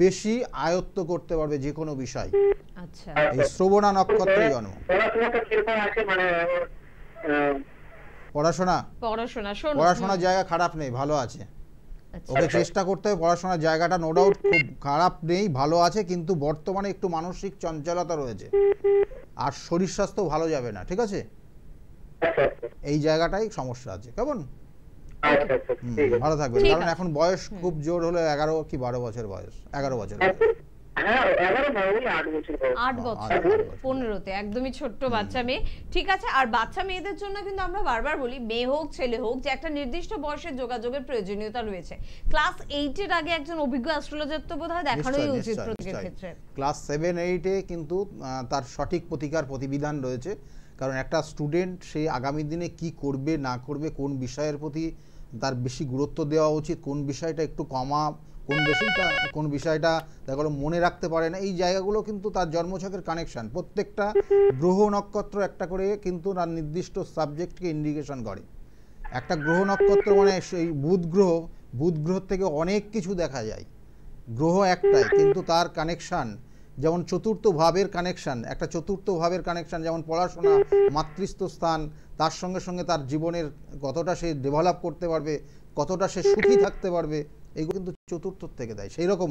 বেশি আয়ত্ত করতে পারবে যে কোনো বিষয়। আচ্ছা, এই শ্রবণা নক্ষত্রে জন্ম। পড়াশোনার জায়গা খারাপ নেই, ভালো আছে। ওকে চেষ্টা করতে হবে, পড়াশোনার জায়গাটা নো ডাউট খুব খারাপ নেই, ভালো আছে, কিন্তু বর্তমানে একটু মানসিক চঞ্চলতা রয়েছে, আর শরীর স্বাস্থ্য ভালো যাবে না। ঠিক আছে, এই জায়গাটাই সমস্যা আছে। কেমন? ভালো থাকবেন, কারণ এখন বয়স খুব জোর হলো 11 কি 12 বছর বয়স, 11 বছর। হ্যাঁ 11 নয় 8 বছর বয়স। 8 বছর, 15তে একদমই ছোট্ট বাচ্চা মেয়ে। ঠিক আছে, আর বাচ্চা মেয়েদের জন্য কিন্তু আমরা বারবার বলি, মেয়ে হোক ছেলে হোক, যে একটা নির্দিষ্ট বয়সের যোগাযোগের প্রয়োজনীয়তা রয়েছে। ক্লাস 8 এর আগে একজন অভিজ্ঞ অ্যাস্ট্রোলজার তো বোধহয় দেখানোই উচিত প্রত্যেকের ক্ষেত্রে। ক্লাস 7 8 এ কিন্তু তার সঠিক প্রতিকার প্রতিবিধান রয়েছে। কারণ একটা স্টুডেন্ট সে আগামী দিনে কি করবে না করবে, কোন বিষয়ের প্রতি তার বেশি গুরুত্ব দেওয়া উচিত, কোন বিষয়টা একটু কমা, কোন বিষয়টা দেখা গেলো মনে রাখতে পারে না, এই জায়গাগুলো কিন্তু তার জন্মছকের কানেকশন। প্রত্যেকটা গ্রহ নক্ষত্র একটা করে কিন্তু তার নির্দিষ্ট সাবজেক্টকে ইন্ডিকেশন করে। একটা গ্রহ নক্ষত্র মানে সেই বুধ গ্রহ থেকে অনেক কিছু দেখা যায়। গ্রহ একটাই কিন্তু তার কানেকশান, যেমন চতুর্থ ভাবের কানেকশান, একটা চতুর্থ ভাবের কানেকশান যেমন পড়াশোনা, মাতৃস্থ স্থান, তার সঙ্গে সঙ্গে তার জীবনের কতটা সে ডেভেলপ করতে পারবে, কতটা সে সুখী থাকতে পারবে, এগুলো কিন্তু চতুর্থ থেকে দেয়। সেই রকম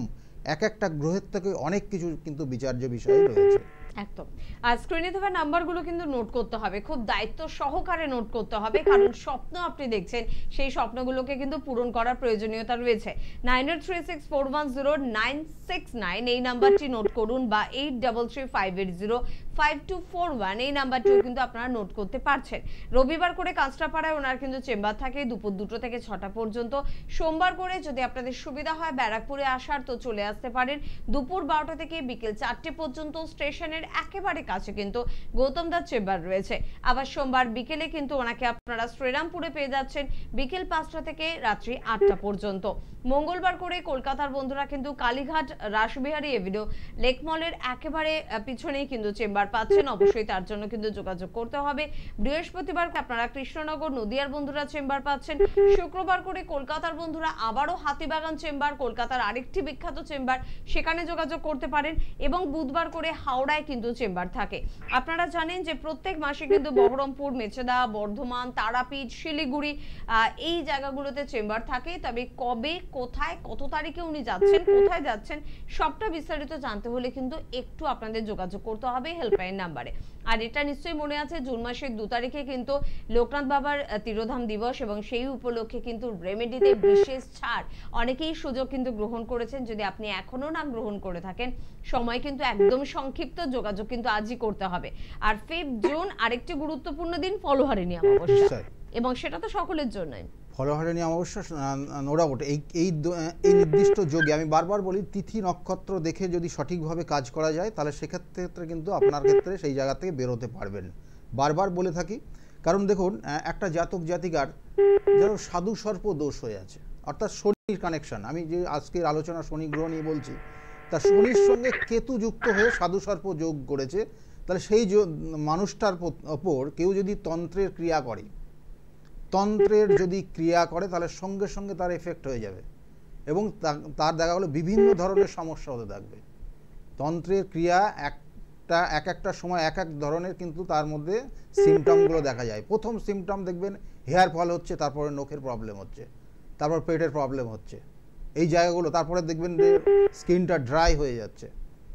এক একটা গ্রহের থেকে অনেক কিছু কিন্তু বিচার্য বিষয় রয়েছে। একদম। আর স্ক্রিনে দেওয়া নাম্বারগুলো কিন্তু নোট করতে হবে, খুব দায়িত্ব সহকারে নোট করতে হবে, কারণ স্বপ্ন আপনি দেখছেন, সেই স্বপ্নগুলোকে কিন্তু পূরণ করার প্রয়োজনীয়তা রয়েছে। 9836410969 এই নাম্বারটি নোট করুন, বা 8335805241 এই নাম্বারটিও কিন্তু আপনারা নোট করতে পারছেন। রবিবার করে কাঁচরাপাড়ায় ওনার কিন্তু চেম্বার থাকে দুপুর 2টো থেকে 6টা পর্যন্ত। সোমবার করে যদি আপনাদের সুবিধা হয় ব্যারাকপুরে আসার, তো চলে আসতে পারেন দুপুর 12টা থেকে বিকেল 4টে পর্যন্ত। স্টেশনের একেবারে কাছে কিন্তু গৌতম দার চেম্বার রয়েছে। আবার সোমবার বিকেলে কিন্তু ওনাকে আপনারা শ্রীরামপুরে পেয়ে যাচ্ছেন বিকেল 5টা থেকে রাত্রি 8টা পর্যন্ত। মঙ্গলবার করে কলকাতার বন্ধুরা কিন্তু কালীঘাট রাসবিহারী এভিনিউ লেক মলের একেবারে পিছনেই কিন্তু চেম্বার পাচ্ছেন, অবশ্যই তার জন্য কিন্তু যোগাযোগ করতে হবে। বৃহস্পতিবার আপনারা কৃষ্ণনগর নদিয়ার বন্ধুরা চেম্বার পাচ্ছেন। শুক্রবার করে কলকাতার বন্ধুরা আবারও হাতিবাগান চেম্বার, কলকাতার আরেকটি বিখ্যাত চেম্বার, সেখানে যোগাযোগ করতে পারেন। এবং বুধবার করে হাওড়ায় কিন্তু চেম্বার থাকে। আপনারা জানেন যে প্রত্যেক মাসে কিন্তু বহরমপুর, মেচেদা, বর্ধমান, তারাপীঠ, শিলিগুড়ি এই জায়গাগুলোতে চেম্বার থাকে। তবে কবে, কোথায়, কত তারিখে উনি যাচ্ছেন, কোথায় যাচ্ছেন, সবটা বিস্তারিত জানতে হলে কিন্তু একটু আপনাদের যোগাযোগ করতে হবে হেল্পলাইন নাম্বারে। আর এটা নিশ্চয়ই মনে আছে, জুন মাসের 2 তারিখে কিন্তু লোকনাথ বাবার তিরোধাম দিবস, এবং সেই উপলক্ষে কিন্তু রেমেডিতে বিশেষ ছাড়, অনেকেই সুযোগ কিন্তু গ্রহণ করেছেন। যদি আপনি এখনো না গ্রহণ করে থাকেন, সময় কিন্তু একদম সংক্ষিপ্ত, যোগাযোগ কিন্তু আজই করতে হবে। আর 5 জুন আরেকটি গুরুত্বপূর্ণ দিন, ফলহারিণী অমাবস্যা, এবং সেটা তো সকলের জন্যই। ফলহারিণী অমাবস্যা নো ডাউট এই নির্দিষ্ট যোগে আমি বারবার বলি, তিথি নক্ষত্র দেখে যদি সঠিকভাবে কাজ করা যায়, তাহলে সেক্ষেত্রে কিন্তু আপনার ক্ষেত্রে সেই জায়গা থেকে বেরোতে পারবেন। বারবার বলে থাকি, কারণ দেখুন একটা জাতক জাতিকার যেন সাধু সর্প দোষ হয়ে আছে, অর্থাৎ শনির কানেকশন। আমি যে আজকের আলোচনা শনি গ্রহ নিয়ে বলছি, তা শনির সঙ্গে কেতু যুক্ত হয়ে সাধু সর্প যোগ করেছে। তাহলে সেই মানুষটার ওপর কেউ যদি তন্ত্রের ক্রিয়া করে, তাহলে সঙ্গে সঙ্গে তার এফেক্ট হয়ে যাবে, এবং তার দেখা গেলো বিভিন্ন ধরনের সমস্যা হতে থাকবে। তন্ত্রের ক্রিয়া এক একটা সময় এক এক ধরনের কিন্তু তার মধ্যে সিমটমগুলো দেখা যায়। প্রথম সিমটম দেখবেন হেয়ার ফল হচ্ছে, তারপরে নখের প্রবলেম হচ্ছে, তারপর পেটের প্রবলেম হচ্ছে, এই জায়গাগুলো, তারপরে দেখবেন যে স্কিনটা ড্রাই হয়ে যাচ্ছে।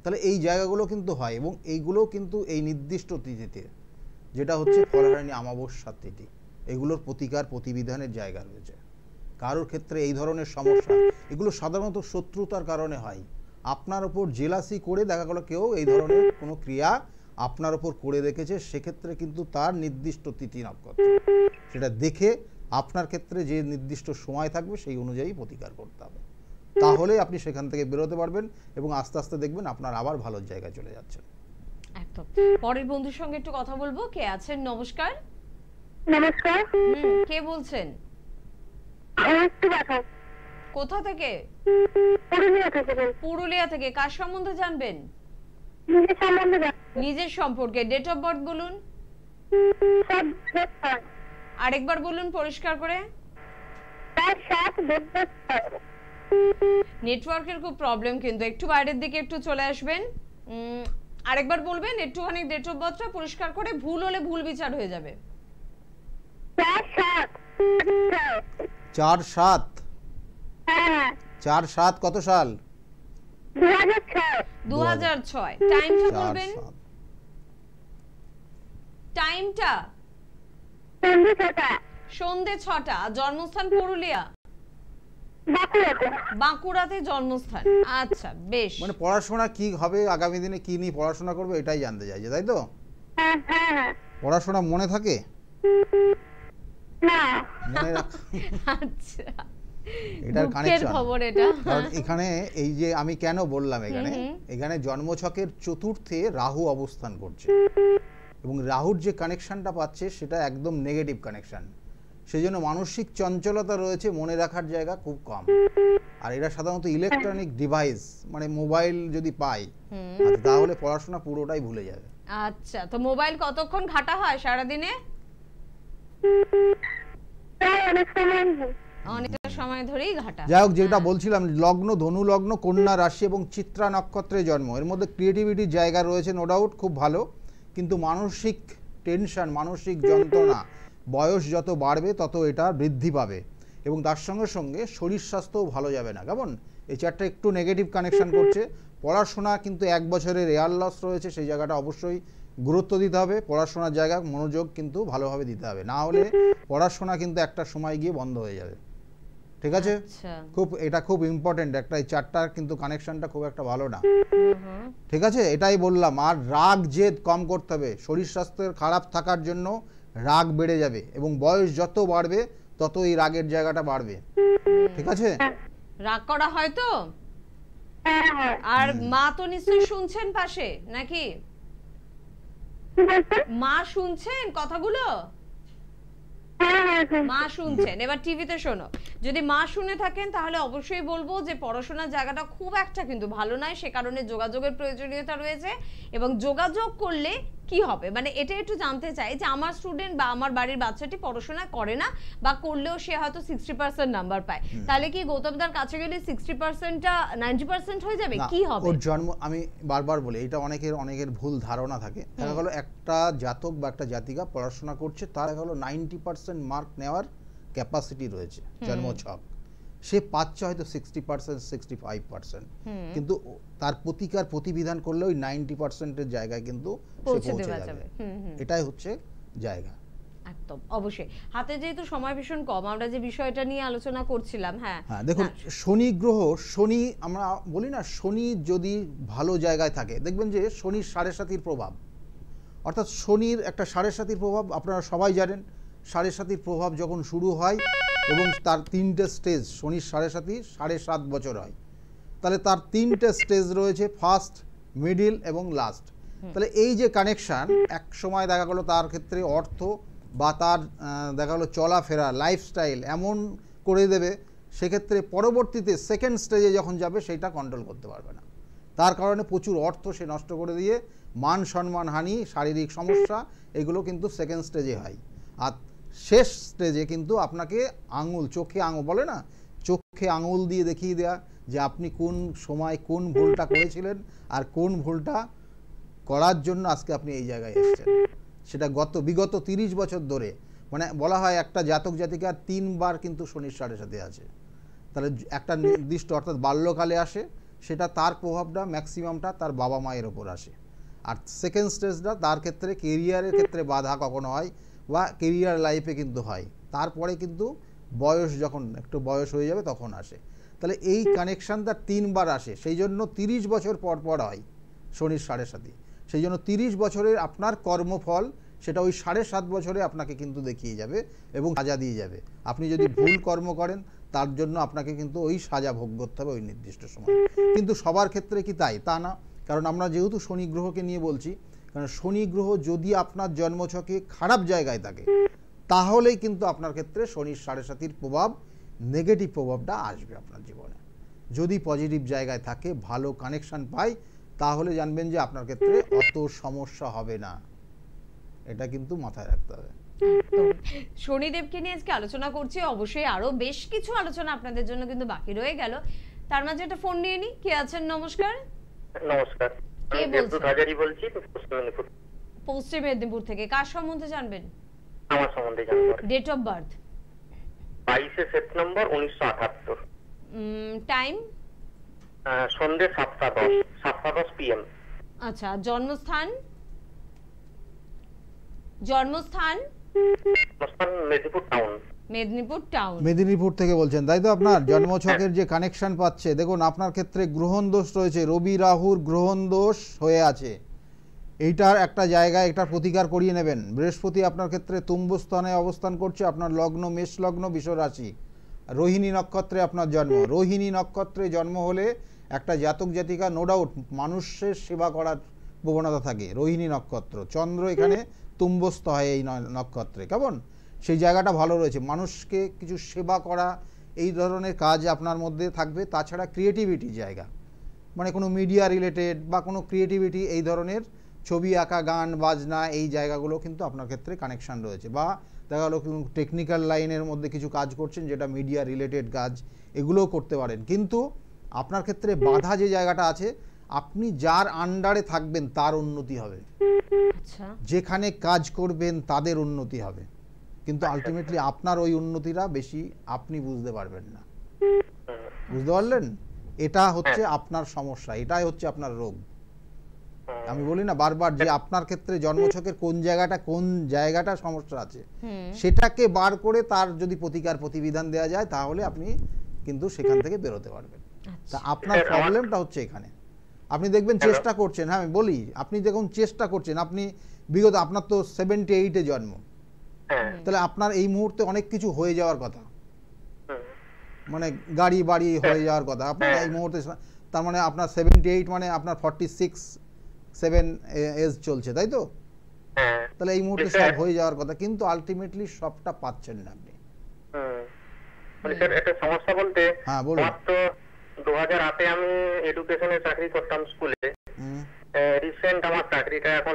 তাহলে এই জায়গাগুলো কিন্তু হয়, এবং এইগুলো কিন্তু এই নির্দিষ্ট তিথিতে, যেটা হচ্ছে ফলহারিণী অমাবস্যার তিথি, এগুলোর প্রতিকার প্রতিবিধানের জায়গা রয়েছে। কারোর ক্ষেত্রে এই ধরনের সমস্যা, এগুলো সাধারণত শত্রুতার কারণে হয়। আপনার ওপর জেলাসি করে দেখা গেলো কেউ এই ধরনের কোনো ক্রিয়া আপনার ওপর করে রেখেছে, সেক্ষেত্রে কিন্তু তার নির্দিষ্ট তিথি নক্ষত্র সেটা দেখে আপনার ক্ষেত্রে যে নির্দিষ্ট সময় থাকবে সেই অনুযায়ী প্রতিকার করতে হবে। তাহলে আপনি সেখান থেকে বেরোতে পারবেন, এবং আস্তে আস্তে দেখবেন আপনার আবার ভালো জায়গায় চলে যাচ্ছেন। একদম। পরের বন্ধুর সঙ্গে একটু কথা বলবো। কে আছেন? নমস্কার। নমস্কার। কে বলছেন? কোথা থেকে? পুরুলিয়া থেকে। কার সম্বন্ধে জানবেন? নিজের সম্পর্কে। ডেট অফ বার্থ বলুন। আরেকবার বলুন পরিষ্কার করে। নেটওয়ার্কের খুব প্রবলেম, কিন্তু একটু বাইরের দিকে একটু চলে আসবেন। আরেকবার বলবেন একটুখানি ডেট অফ বার্থটা পরিষ্কার করে, ভুল হলে ভুল বিচার হয়ে যাবে। 4/7। 4/7 কত সাল? 2006। টাইমটা বলবেন। টাইমটা সন্ধ্যে 6টা। জন্মস্থান পুরুলিয়া। বাঁকুড়াতে জন্মস্থান। আচ্ছা বেশ, মানে পড়াশোনা কি হবে, আগামী দিনে কি নিয়ে পড়াশোনা করবে এটাই জানতে চাইছে, তাই তো? পড়াশোনা মনে থাকে না। মনে রাখ আচ্ছা এটার দুঃখের কানেকশন। খবর এটা। কারণ এখানে এই যে আমি কেন বললাম, এখানে জন্মছকের চতুর্থে রাহু অবস্থান করছে এবং রাহুর যে কানেকশনটা পাচ্ছে সেটা একদম নেগেটিভ কানেকশন। সেই জন্য মানসিক চঞ্চলতা রয়েছে, মনে রাখার জায়গা খুব কম। আর এরা সাধারণত ইলেকট্রনিক ডিভাইস মানে মোবাইল যদি পায় তাহলে পড়াশোনা পুরোটাই ভুলে যাবে। আচ্ছা, তো মোবাইল কতক্ষণ ঘাটা হয় সারাদিনে? অনেকটা সময় ধরেই ঘাটা। যাই হোক, যেটা বলছিলাম, লগ্ন ধনু লগ্ন, কন্যা রাশি এবং চিত্রা নক্ষত্রে জন্ম, এর মধ্যে ক্রিয়েটিভিটির জায়গা রয়েছে নো ডাউট, খুব ভালো। কিন্তু মানসিক টেনশন, মানসিক যন্ত্রণা বয়স যত বাড়বে তত এটা বৃদ্ধি পাবে এবং তার সঙ্গে সঙ্গে শরীর স্বাস্থ্যও ভালো যাবে না। কেমন এই চারটা একটু নেগেটিভ কানেকশন করছে। পড়াশোনা কিন্তু 1 বছরের এয়ার লস রয়েছে, সেই জায়গাটা অবশ্যই গুরুত্ব দিতে হবে। পড়াশোনার জায়গা মনোযোগ কিন্তু ভালোভাবে দিতে হবে, না হলে পড়াশোনা কিন্তু একটা সময় গিয়ে বন্ধ হয়ে যাবে। ঠিক আছে, এটা খুব ইম্পর্টেন্ট একটা, এই চারটার কিন্তু কানেকশনটা খুব একটা ভালো না। ঠিক আছে, এটাই বললাম। আর রাগ জেদ কম করতে হবে, শরীর স্বাস্থ্যের খারাপ থাকার জন্য রাগ বেড়ে যাবে এবং বয়স যত বাড়বে তত এই রাগের জায়গাটা বাড়বে। ঠিক আছে, রাগ করা হয় তো? আর মা তো নিশ্চয়ই শুনছেন পাশে নাকি? মা শুনছেন কথাগুলো? মা শুনছেন, এবার টিভিতে শোনো। যদি মা শুনে থাকেন তাহলে অবশ্যই বলবো যে পড়াশোনার জায়গাটা খুব একটা কিন্তু ভালো নয়, সে কারণে যোগাযোগের প্রয়োজনীয়তা রয়েছে। এবং যোগাযোগ করলে কি হবে, মানে এটা একটু জানতে চাই যে আমার স্টুডেন্ট বা আমার বাড়ির বাচ্চাটি পড়াশোনা করে না বা করলেও সে হয়তো 60% নাম্বার পায়, তাহলে কি গৌতমদার কাছে গেলে 60%টা 90% হয়ে যাবে? কি হবে ওর জন্ম? আমি বারবার বলি, এটা অনেকের ভুল ধারণা থাকে। দেখা গেল একটা জাতক বা একটা জাতিকা পড়াশোনা করছে, তার হলো 90% মার্ক নেওয়ার ক্যাপাসিটি রয়েছে জন্মছক, সে পাচ্ছে হয়তো 60% 65%, কিন্তু তার প্রতিবিধান করলে ওই 90%-এর জায়গায় কিন্তু পৌঁছে যাবে। এটাই হচ্ছে জায়গা। একদম অবশ্যই। হাতে যেহেতু সময় ভীষণ কম, আমরা যে বিষয়টা নিয়ে আলোচনা করছিলাম, হ্যাঁ দেখুন, শনি গ্রহ, শনি আমরা বলি না, শনি যদি ভালো জায়গায় থাকে, দেখবেন যে শনির 7.5-র প্রভাব, অর্থাৎ শনির একটা 7.5-র প্রভাব আপনারা সবাই জানেন। 7.5-র প্রভাব যখন শুরু হয় এবং তার 3টে স্টেজ, শনির 7.5 7.5 বছর হয়, তাহলে তার 3টে স্টেজ রয়েছে, ফার্স্ট, মিডিল এবং লাস্ট। তাহলে এই যে কানেকশান, এক সময় দেখা গেলো তার ক্ষেত্রে অর্থ বা তার দেখা গেলো চলাফেরা, লাইফস্টাইল এমন করে দেবে, সেক্ষেত্রে পরবর্তীতে সেকেন্ড স্টেজে যখন যাবে সেইটা কন্ট্রোল করতে পারবে না। তার কারণে প্রচুর অর্থ সে নষ্ট করে দিয়ে মান সম্মান হানি, শারীরিক সমস্যা, এগুলো কিন্তু সেকেন্ড স্টেজে হয়। আর শেষ স্টেজে কিন্তু আপনাকে চোখে আঙুল বলে না, চোখে আঙুল দিয়ে দেখিয়ে দেওয়া যে আপনি কোন সময় কোন ভুলটা করেছিলেন আর কোন ভুলটা করার জন্য আজকে আপনি এই জায়গায় এসেছেন। সেটা বিগত 30 বছর ধরে, মানে বলা হয় একটা জাতক জাতিকার 3 বার কিন্তু শনির 7.5 আছে। তাহলে একটা নির্দিষ্ট, অর্থাৎ বাল্যকালে আসে, সেটা তার প্রভাবটা ম্যাক্সিমামটা তার বাবা মায়ের ওপর আসে। আর সেকেন্ড স্টেজটা তার ক্ষেত্রে কেরিয়ারের ক্ষেত্রে বাধা কখনো হয় বা কেরিয়ার লাইফে কিন্তু হয়, তারপরে কিন্তু যখন একটু বয়স হয়ে যাবে তখন আসে। তাহলে এই কানেকশানটা 3 বার আসে, সেই জন্য 30 বছর পর হয় শনির 7.5। সেই জন্য 30 বছরের আপনার কর্মফল সেটা ওই 7.5 বছরে আপনাকে কিন্তু দেখিয়ে যাবে এবং সাজা দিয়ে যাবে। আপনি যদি ভুল কর্ম করেন তার জন্য আপনাকে কিন্তু ওই সাজা ভোগ করতে হবে ওই নির্দিষ্ট সময়। কিন্তু সবার ক্ষেত্রে কি তাই? তা না, কারণ আমরা যেহেতু শনি গ্রহকে নিয়ে বলছি, কারণ শনি গ্রহ যদি আপনার জন্মছকে খারাপ জায়গায় থাকে তাহলেই কিন্তু আপনার ক্ষেত্রে শনির 7.5-র প্রভাব, নেগেটিভ প্রভাবটা আসবে আপনার জীবনে। যদি পজিটিভ জায়গায় থাকে, ভালো কানেকশন পায়, তাহলে জানবেন যে আপনার ক্ষেত্রে অত সমস্যা হবে না। এটা কিন্তু মাথায় রাখতে হবে। শনিদেবকে নিয়ে আজকে আলোচনা করছি, অবশ্যই আরো বেশ কিছু আলোচনা আপনাদের জন্য কিন্তু বাকি রয়ে গেল। তার মাঝে একটা ফোন নিয়ে নি। কে আছেন? নমস্কার। নমস্কার, কে বলছেন? হাজারি বলছি, পশ্চিম মেদিনীপুর থেকে। কার সম্বন্ধে জানবেন? আমার সম্বন্ধে জানবো। Date of birth? 22 September 1978। Time? সন্ধ্যে 7:10 PM। আচ্ছা, জন্মস্থান? জন্মস্থান মেদিনীপুর টাউন। মেদিনীপুর টাউন। মেদিনীপুর থেকে বলছেন তাই তো? আপনার জন্মছকের যে কানেকশন পাচ্ছে, দেখুন আপনার ক্ষেত্রে গ্রহণ দোষ রয়েছে, রবি রাহুর গ্রহণ দোষ হয়ে আছে। এইটার একটা জায়গায় এটার প্রতিকার করিয়ে নেবেন। বৃহস্পতি আপনার ক্ষেত্রে তুম্বস্থানে অবস্থান করছে, আপনার লগ্ন মেষ লগ্ন, বৃষ রাশি, রোহিণী নক্ষত্রে আপনার জন্ম। রোহিণী নক্ষত্রে জন্ম হলে একটা জাতক জাতিকা নো ডাউট মানুষের সেবা করার প্রবণতা থাকে। রোহিণী নক্ষত্র, চন্দ্র এখানে তুম্বস্থ হয় এই নক্ষত্রে, কেমন সেই জায়গাটা ভালো রয়েছে, মানুষকে কিছু সেবা করা এই ধরনের কাজ আপনার মধ্যে থাকবে। তাছাড়া ক্রিয়েটিভিটি জায়গা, মানে কোনো মিডিয়া রিলেটেড বা কোনো ক্রিয়েটিভিটি, এই ধরনের ছবি আঁকা, গান বাজনা, এই জায়গাগুলো কিন্তু আপনার ক্ষেত্রে কানেকশান রয়েছে। বা দেখা গেলো টেকনিক্যাল লাইনের মধ্যে কিছু কাজ করছেন যেটা মিডিয়া রিলেটেড কাজ, এগুলোও করতে পারেন। কিন্তু আপনার ক্ষেত্রে বাধা যে জায়গাটা আছে, আপনি যার আন্ডারে থাকবেন তার উন্নতি হবে, যেখানে কাজ করবেন তাদের উন্নতি হবে, কিন্তু আলটিমেটলি আপনার ওই উন্নতিটা বেশি আপনি বুঝতে পারবেন না। বুঝতে পারলেন? এটা হচ্ছে আপনার সমস্যা, এটাই হচ্ছে আপনার রোগ। আমি বলি না বারবার যে আপনার ক্ষেত্রে জন্মছকের কোন জায়গাটা সমস্যা আছে, সেটাকে বার করে তার যদি প্রতিকার প্রতিবিধান দেওয়া যায়, তাহলে আপনি কিন্তু সেখান থেকে বেরোতে পারবেন। তা আপনার প্রবলেমটা হচ্ছে এখানে। আপনি দেখবেন চেষ্টা করছেন, হ্যাঁ আমি বলি, আপনি দেখুন চেষ্টা করছেন, আপনি বিগত, আপনার তো 78-এ জন্ম, তাহলে আপনার এই মুহূর্তে অনেক কিছু হয়ে যাওয়ার কথা, মানে গাড়ি বাড়ি হয়ে যাওয়ার কথা আপনার এই মুহূর্তে। তার মানে আপনার 78 মানে আপনার 46-7 এজ চলছে, তাই তো? তাহলে এই মুহূর্তে সব হয়ে যাওয়ার কথা, কিন্তু আলটিমেটলি সবটা পাচ্ছেন না আপনি। মানে স্যার একটা সমস্যা বলতে, হ্যাঁ বলুন। তো 2008-এ আমি এডুকেশনে চাকরি করতাম স্কুলে। রিসেন্ট আমার চাকরিটা এখন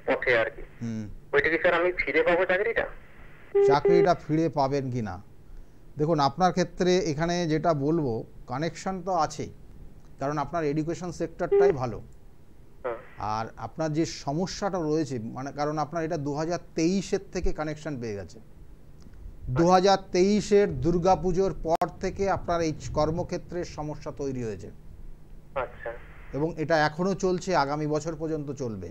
পথে আর কি। ওইটা কি স্যার আমি ফিরে পাবো চাকরিটা? চাকরিটা ফিরে পাবেন কিনা, দেখুন আপনার ক্ষেত্রে এখানে যেটা বলবো, কানেকশন তো আছে, কারণ আপনার এডুকেশন সেক্টরটাই ভালো। আর আপনার যে সমস্যাটা রয়েছে, মানে কারণ আপনার এটা 2023-এর থেকে কানেকশন পেয়ে গেছে। 2023-এর দুর্গাপুজোর পর থেকে আপনার এই কর্মক্ষেত্রের সমস্যা তৈরি হয়েছে, এবং এটা এখনো চলছে, আগামী বছর পর্যন্ত চলবে।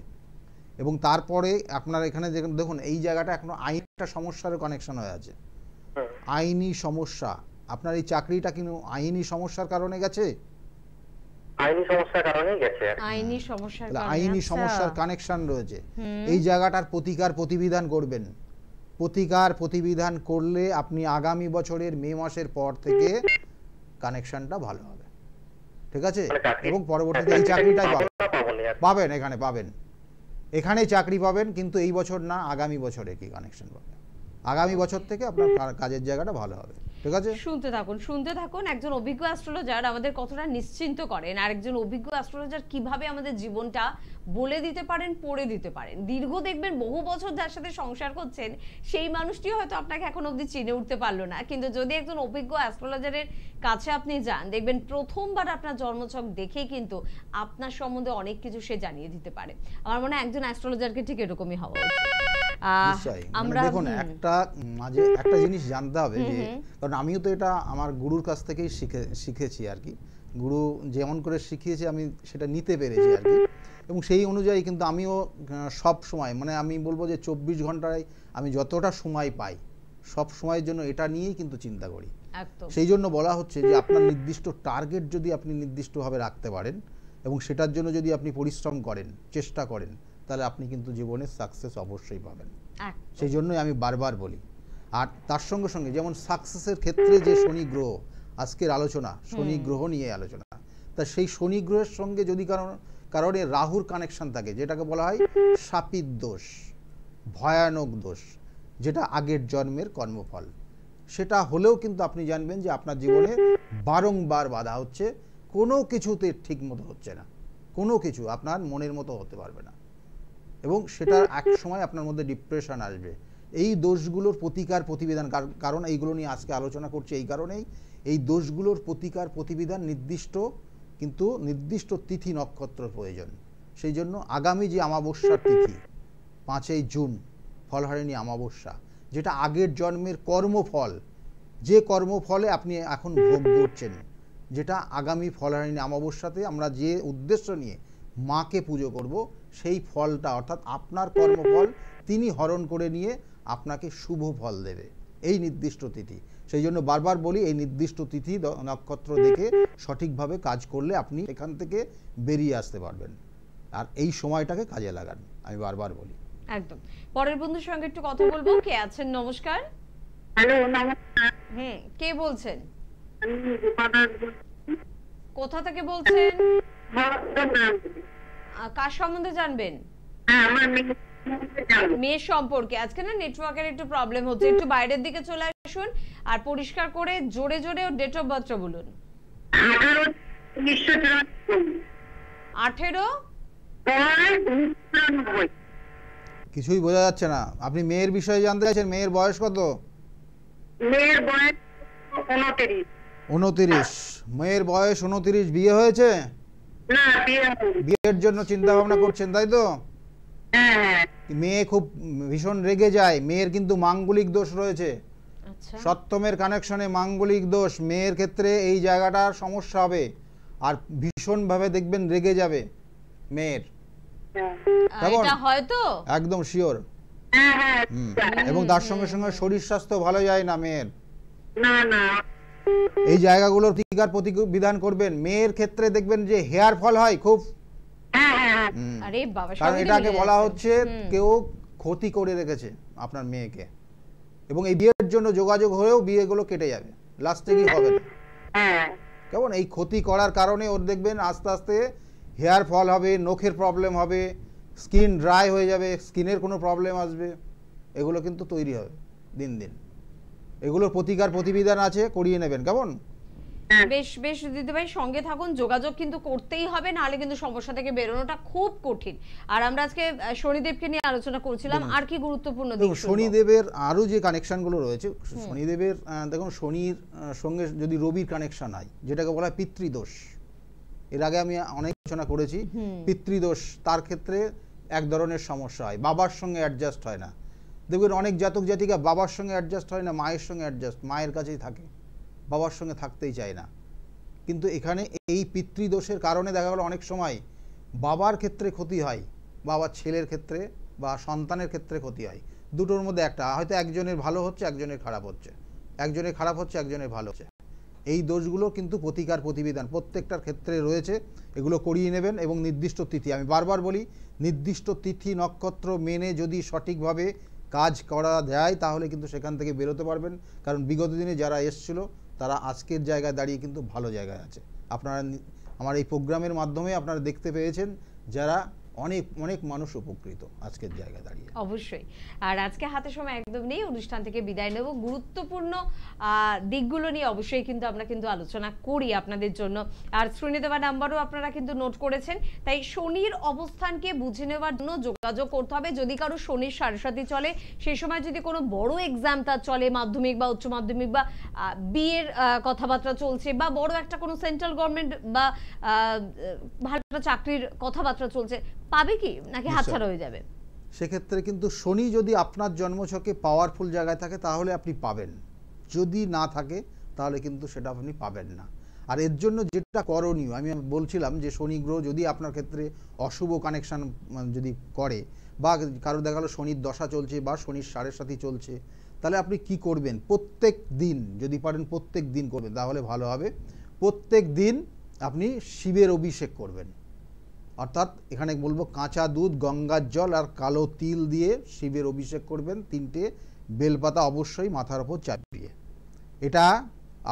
এবং তারপরে আপনার এখানে দেখুন এই জায়গাটা এখনো আইনটা সমস্যার কানেকশন হয়ে আছে, আইনি সমস্যা। আপনার এই চাকরিটা কিন্তু আইনি সমস্যার কারণে গেছে, আইনি সমস্যার কানেকশন রয়েছে। এই জায়গাটার প্রতিকার প্রতিবিধান করবেন। প্রতিকার প্রতিবিধান করলে আপনি আগামী বছরের মে মাসের পর থেকে কানেকশনটা ভালো হবে, ঠিক আছে? এবং পরবর্তীতে এই চাকরিটাই পাবেন, এখানে পাবেন, এখানেই চাকরি পাবেন, কিন্তু এই বছর না, আগামী বছরে কি কানেকশন পাবেন। আগামী বছর থেকে আপনার কাজের জায়গাটা ভালো হবে, ঠিক আছে? শুনতে থাকুন। একজন অভিজ্ঞ অ্যাস্ট্রোলজার আমাদের কতটা নিশ্চিন্ত করেন, আর একজন অভিজ্ঞ অ্যাস্ট্রোলজার কিভাবে আমাদের জীবনটা বলে দিতে পারেন, পড়ে দিতে পারেন। দীর্ঘ দেখবেন বহু বছর যার সাথে সংসার করছেন, সেই মানুষটি হয়তো আপনাকে এখন অবধি চিনে উঠতে পারলো না, কিন্তু যদি একজন অভিজ্ঞ অ্যাস্ট্রোলজারের কাছে আপনি যান, দেখবেন প্রথমবার আপনার জন্মছক দেখে কিন্তু আপনার সম্বন্ধে অনেক কিছু সে জানিয়ে দিতে পারে। আমার মনে হয় একজন অ্যাস্ট্রোলজারকে ঠিক এরকমই হওয়া উচিত। আমরা দেখুন একটা মাঝে একটা জিনিস জানতে হবে, যে কারণ আমিও তো এটা আমার গুরুর কাছ থেকেই শিখেছি আর কি। গুরু যেমন করে শিখিয়েছে আমি সেটা নিতে পেরেছি আর কি, এবং সেই অনুযায়ী কিন্তু আমিও সব সময়, মানে আমি বলবো যে 24 ঘন্টায় আমি যতটা সময় পাই, সব সময়ের জন্য এটা নিয়েই কিন্তু চিন্তা করি। সেই জন্য বলা হচ্ছে যে আপনার নির্দিষ্ট টার্গেট যদি আপনি নির্দিষ্টভাবে রাখতে পারেন, এবং সেটার জন্য যদি আপনি পরিশ্রম করেন, চেষ্টা করেন, তাহলে আপনি কিন্তু জীবনে সাকসেস অবশ্যই পাবেন। সেই জন্যই আমি বারবার বলি। আর তার সঙ্গে সঙ্গে যেমন সাকসেসের ক্ষেত্রে যে শনি গ্রহ, আজকের আলোচনা শনি গ্রহ নিয়ে আলোচনা, তা সেই শনি গ্রহের সঙ্গে যদি কারণে রাহুর কানেকশন থাকে, যেটাকে বলা হয় শাপিত দোষ, ভয়ানক দোষ, যেটা আগের জন্মের কর্মফল, সেটা হলেও কিন্তু আপনি জানবেন যে আপনার জীবনে বারংবার বাধা হচ্ছে, কোনো কিছুতে ঠিক মতো হচ্ছে না, কোনো কিছু আপনার মনের মতো হতে পারবে না, এবং সেটা এক সময় আপনার মধ্যে ডিপ্রেশন আসবে। এই দোষগুলোর প্রতিকার প্রতিবিধান, কারণ এইগুলো নিয়ে আজকে আলোচনা করছি এই কারণেই, এই দোষগুলোর প্রতিকার প্রতিবিধান নির্দিষ্ট তিথি নক্ষত্র প্রয়োজন। সেই জন্য আগামী যে অমাবস্যার তিথি 5ই জুন ফলহারিণী অমাবস্যা, যেটা আগের জন্মের কর্মফল, যে কর্মফলে আপনি এখন ভোগ করছেন, যেটা আগামী ফলহারিণী অমাবস্যাতে আমরা যে উদ্দেশ্য নিয়ে মাকে পুজো করব, সেই ফলটা অর্থাৎ আপনার কর্মফল তিনি হরণ করে নিয়ে আপনাকে শুভ ফল দেবে। এই নির্দিষ্ট তিথি। সেই জন্য বারবার বলি এই নির্দিষ্ট তিথি নক্ষত্র দেখে সঠিকভাবে কাজ করলে আপনি এখান থেকে বেরিয়ে আসতে পারবেন, আর এই সময়টাকে কাজে লাগান, আমি বারবার বলি। একদম। পরের বন্ধুর সঙ্গে একটু কথা বলবো। কে আছেন? নমস্কার। হ্যালো, নমস্কার। কে বলছেন? আমি গোপাদাস বলছি। কোথা থেকে বলছেন? বর্ধমান। কার সম্বন্ধে জানবেন? হ্যাঁ, আমার মেয়ের সম্পর্কে। আজকে না নেটওয়ার্কের একটু প্রবলেম হচ্ছে, একটু বাইরের দিকে চলে আসুন আর পরিষ্কার করে জোরে জোরে ওর ডেট অফ বার্থটা বলুন। 18 কিছুই বোঝা যাচ্ছে না। আপনি মেয়ের বিষয়ে জানতে চাইছেন, মেয়ের বয়স কত? মেয়ের বয়স 29। 29। মেয়ের বয়স 29, বিয়ে হয়েছে? না, বিয়ে হয়নি। বিয়ের জন্য চিন্তা ভাবনা করছেন, তাই তো? হ্যাঁ। মেয়ে খুব ভীষণ রেগে যায়, মেয়ের কিন্তু মাঙ্গলিক দোষ রয়েছে। আচ্ছা। সপ্তমের কানেকশনে মাঙ্গলিক দোষ, মেয়ের ক্ষেত্রে এই জায়গাটার সমস্যা হবে, আর ভীষণভাবে দেখবেন রেগে যাবে মেয়ের। এটা হয়তো একদম শিওর। হ্যাঁ, হ্যাঁ। এবং তার সঙ্গে সঙ্গে শরীর স্বাস্থ্য ভালো যায় না মেয়ের। না, না। এই জায়গাগুলোর প্রতিকার প্রতিবিধান করবেন। মেয়ের ক্ষেত্রে দেখবেন যে হেয়ার ফল হয় খুব। হ্যাঁ, হ্যাঁ। আরে বাবা, কারণ এটাকে বলা হচ্ছে কেউ ক্ষতি করে রেখেছে আপনার মেয়েকে, এবং এই বিয়ের জন্য যোগাযোগ হয়েও বিয়েগুলো কেটে যাবে, লাস্টে কি হবে না। হ্যাঁ। কেমন এই ক্ষতি করার কারণে ওর দেখবেন আস্তে আস্তে হেয়ার ফল হবে, নখের প্রবলেম হবে, স্কিন ড্রাই হয়ে যাবে, স্কিনের কোনো প্রবলেম আসবে, এগুলো কিন্তু তৈরি হবে দিন দিন। এগুলোর প্রতিকার প্রতিবিধান আছে, করিয়ে নেবেন। কেমন? বেশ বেশ দিদিভাই, সঙ্গে থাকুন, যোগাযোগ কিন্তু করতেই হবে, নাহলে কিন্তু সমস্যা থেকে বেরোনোটা খুব কঠিন। আর আমরা আজকে শনিদেবকে নিয়ে আলোচনা করছিলাম, আর কি গুরুত্বপূর্ণ দিক? শনিদেবের আরো যে কানেকশনগুলো রয়েছে, শনিদেবের দেখুন শনির সঙ্গে যদি রবির কানেকশন হয়, যেটাকে বলা হয় পিতৃদোষ, এর আগে আমি অনেক আলোচনা করেছি। পিতৃদোষ, তার ক্ষেত্রে এক ধরনের সমস্যা হয়, বাবার সঙ্গে অ্যাডজাস্ট হয় না। দেখবেন অনেক জাতক জাতিকা বাবার সঙ্গে অ্যাডজাস্ট হয় না, মায়ের সঙ্গে অ্যাডজাস্ট, মায়ের কাছেই থাকে, বাবার সঙ্গে থাকতেই চায় না। কিন্তু এখানে এই পিতৃদোষের কারণে দেখা গেল অনেক সময় বাবার ক্ষেত্রে ক্ষতি হয়, বাবার ছেলের ক্ষেত্রে বা সন্তানের ক্ষেত্রে ক্ষতি হয়। দুটোর মধ্যে একটা, হয়তো একজনের ভালো হচ্ছে, একজনের খারাপ হচ্ছে, একজনের খারাপ হচ্ছে, একজনের ভালো হচ্ছে। এই দোষগুলো কিন্তু প্রতিকার প্রতিবিধান প্রত্যেকটার ক্ষেত্রে রয়েছে, এগুলো করিয়ে নেবেন। এবং নির্দিষ্ট তিথি, আমি বারবার বলি, নির্দিষ্ট তিথি নক্ষত্র মেনে যদি সঠিকভাবে কাজ করা যায় তাহলে কিন্তু সেখান থেকে বেরোতে পারবেন। কারণ বিগত দিনে যারা এসছিল তারা আজকের জায়গায় দাঁড়িয়ে কিন্তু ভালো জায়গায় আছে। আপনারা আমার এই প্রোগ্রামের মাধ্যমে আপনারা দেখতে পেয়েছেন যারা অনেক অনেক মানুষ উপকৃত আজকের জায়গায় দাঁড়িয়ে। অবশ্যই। আর আজকে হাতে সময় একদম নেই, অনুষ্ঠান থেকে বিদায় নেব। গুরুত্বপূর্ণ দিকগুলো নিয়ে অবশ্যই কিন্তু আমরা কিন্তু আলোচনা করি আপনাদের জন্য। আর স্ক্রিনে দেওয়া নাম্বারও আপনারা কিন্তু নোট করেছেন। তাই শনির অবস্থানকে বুঝে নেওয়ার জন্য যোগাযোগ করতে হবে। যদি কারো শনির সাড়ে চলে, সেই সময় যদি কোনো বড় এক্সাম তার চলে, মাধ্যমিক বা উচ্চ মাধ্যমিক বা বিয়ের কথাবার্তা চলছে, বা বড় একটা কোনো সেন্ট্রাল গভর্নমেন্ট বা ভালো একটা চাকরির কথাবার্তা চলছে, পাবে কি নাকি হাতছাড়া হয়ে যাবে? সেক্ষেত্রে কিন্তু শনি যদি আপনার জন্মছকে পাওয়ারফুল জায়গায় থাকে তাহলে আপনি পাবেন, যদি না থাকে তাহলে কিন্তু সেটা আপনি পাবেন না। আর এর জন্য যেটা করণীয়, আমি বলছিলাম যে শনি গ্রহ যদি আপনার ক্ষেত্রে অশুভ কানেকশন যদি করে, বা কারো দেখা গেলো শনির দশা চলছে বা শনির সাড়ে চলছে, তাহলে আপনি কি করবেন? প্রত্যেক দিন যদি পারেন প্রত্যেক দিন করবেন, তাহলে ভালো হবে। প্রত্যেক দিন আপনি শিবের অভিষেক করবেন, অর্থাৎ এখানে বলবো কাঁচা দুধ, গঙ্গার জল আর কালো তিল দিয়ে শিবের অভিষেক করবেন, 3টে বেলপাতা অবশ্যই মাথার ওপর চাপিয়ে। এটা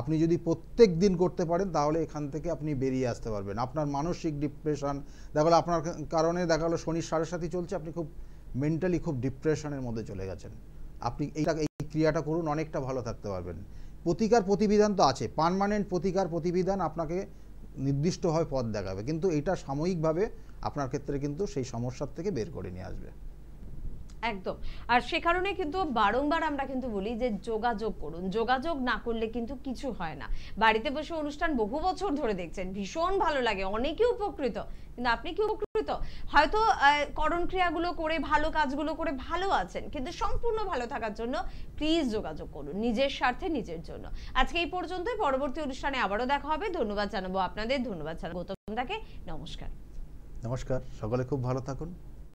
আপনি যদি প্রত্যেক দিন করতে পারেন তাহলে এখান থেকে আপনি বেরিয়ে আসতে পারবেন। আপনার মানসিক ডিপ্রেশন দেখা গেলো, আপনার কারণে দেখা গেলো শনির সাড়ে চলছে, আপনি খুব মেন্টালি খুব ডিপ্রেশনের মধ্যে চলে গেছেন, আপনি এই ক্রিয়াটা করুন, অনেকটা ভালো থাকতে পারবেন। প্রতিকার প্রতিবিধান তো আছে, পার্মানেন্ট প্রতিকার প্রতিবিধান আপনাকে নির্দিষ্টভাবে পথ দেখাবে, কিন্তু এটা সাময়িকভাবে আপনার ক্ষেত্রে কিন্তু সেই সমস্যার থেকে বের করে নিয়ে আসবে। একদম। আর সে কারণে কিন্তু বারংবার আমরা কিন্তু বলি যে যোগাযোগ করুন, যোগাযোগ না করলে কিন্তু কিছু হয় না। বাড়িতে বসে অনুষ্ঠান বহু বছর ধরে দেখছেন, ভীষণ ভালো লাগে, অনেকে উপকৃত, কিন্তু আপনি কি উপকৃত? হয়তো করণ ক্রিয়াগুলো করে, ভালো কাজগুলো করে ভালো আছেন, কিন্তু সম্পূর্ণ ভালো থাকার জন্য প্লিজ যোগাযোগ করুন, নিজের স্বার্থে, নিজের জন্য। আজকে এই পর্যন্তই, পরবর্তী অনুষ্ঠানে আবারও দেখা হবে। ধন্যবাদ জানাবো আপনাদের, ধন্যবাদ জানাবো গৌতম দাকে। নমস্কার। নমস্কার, সকলে খুব ভালো থাকুন।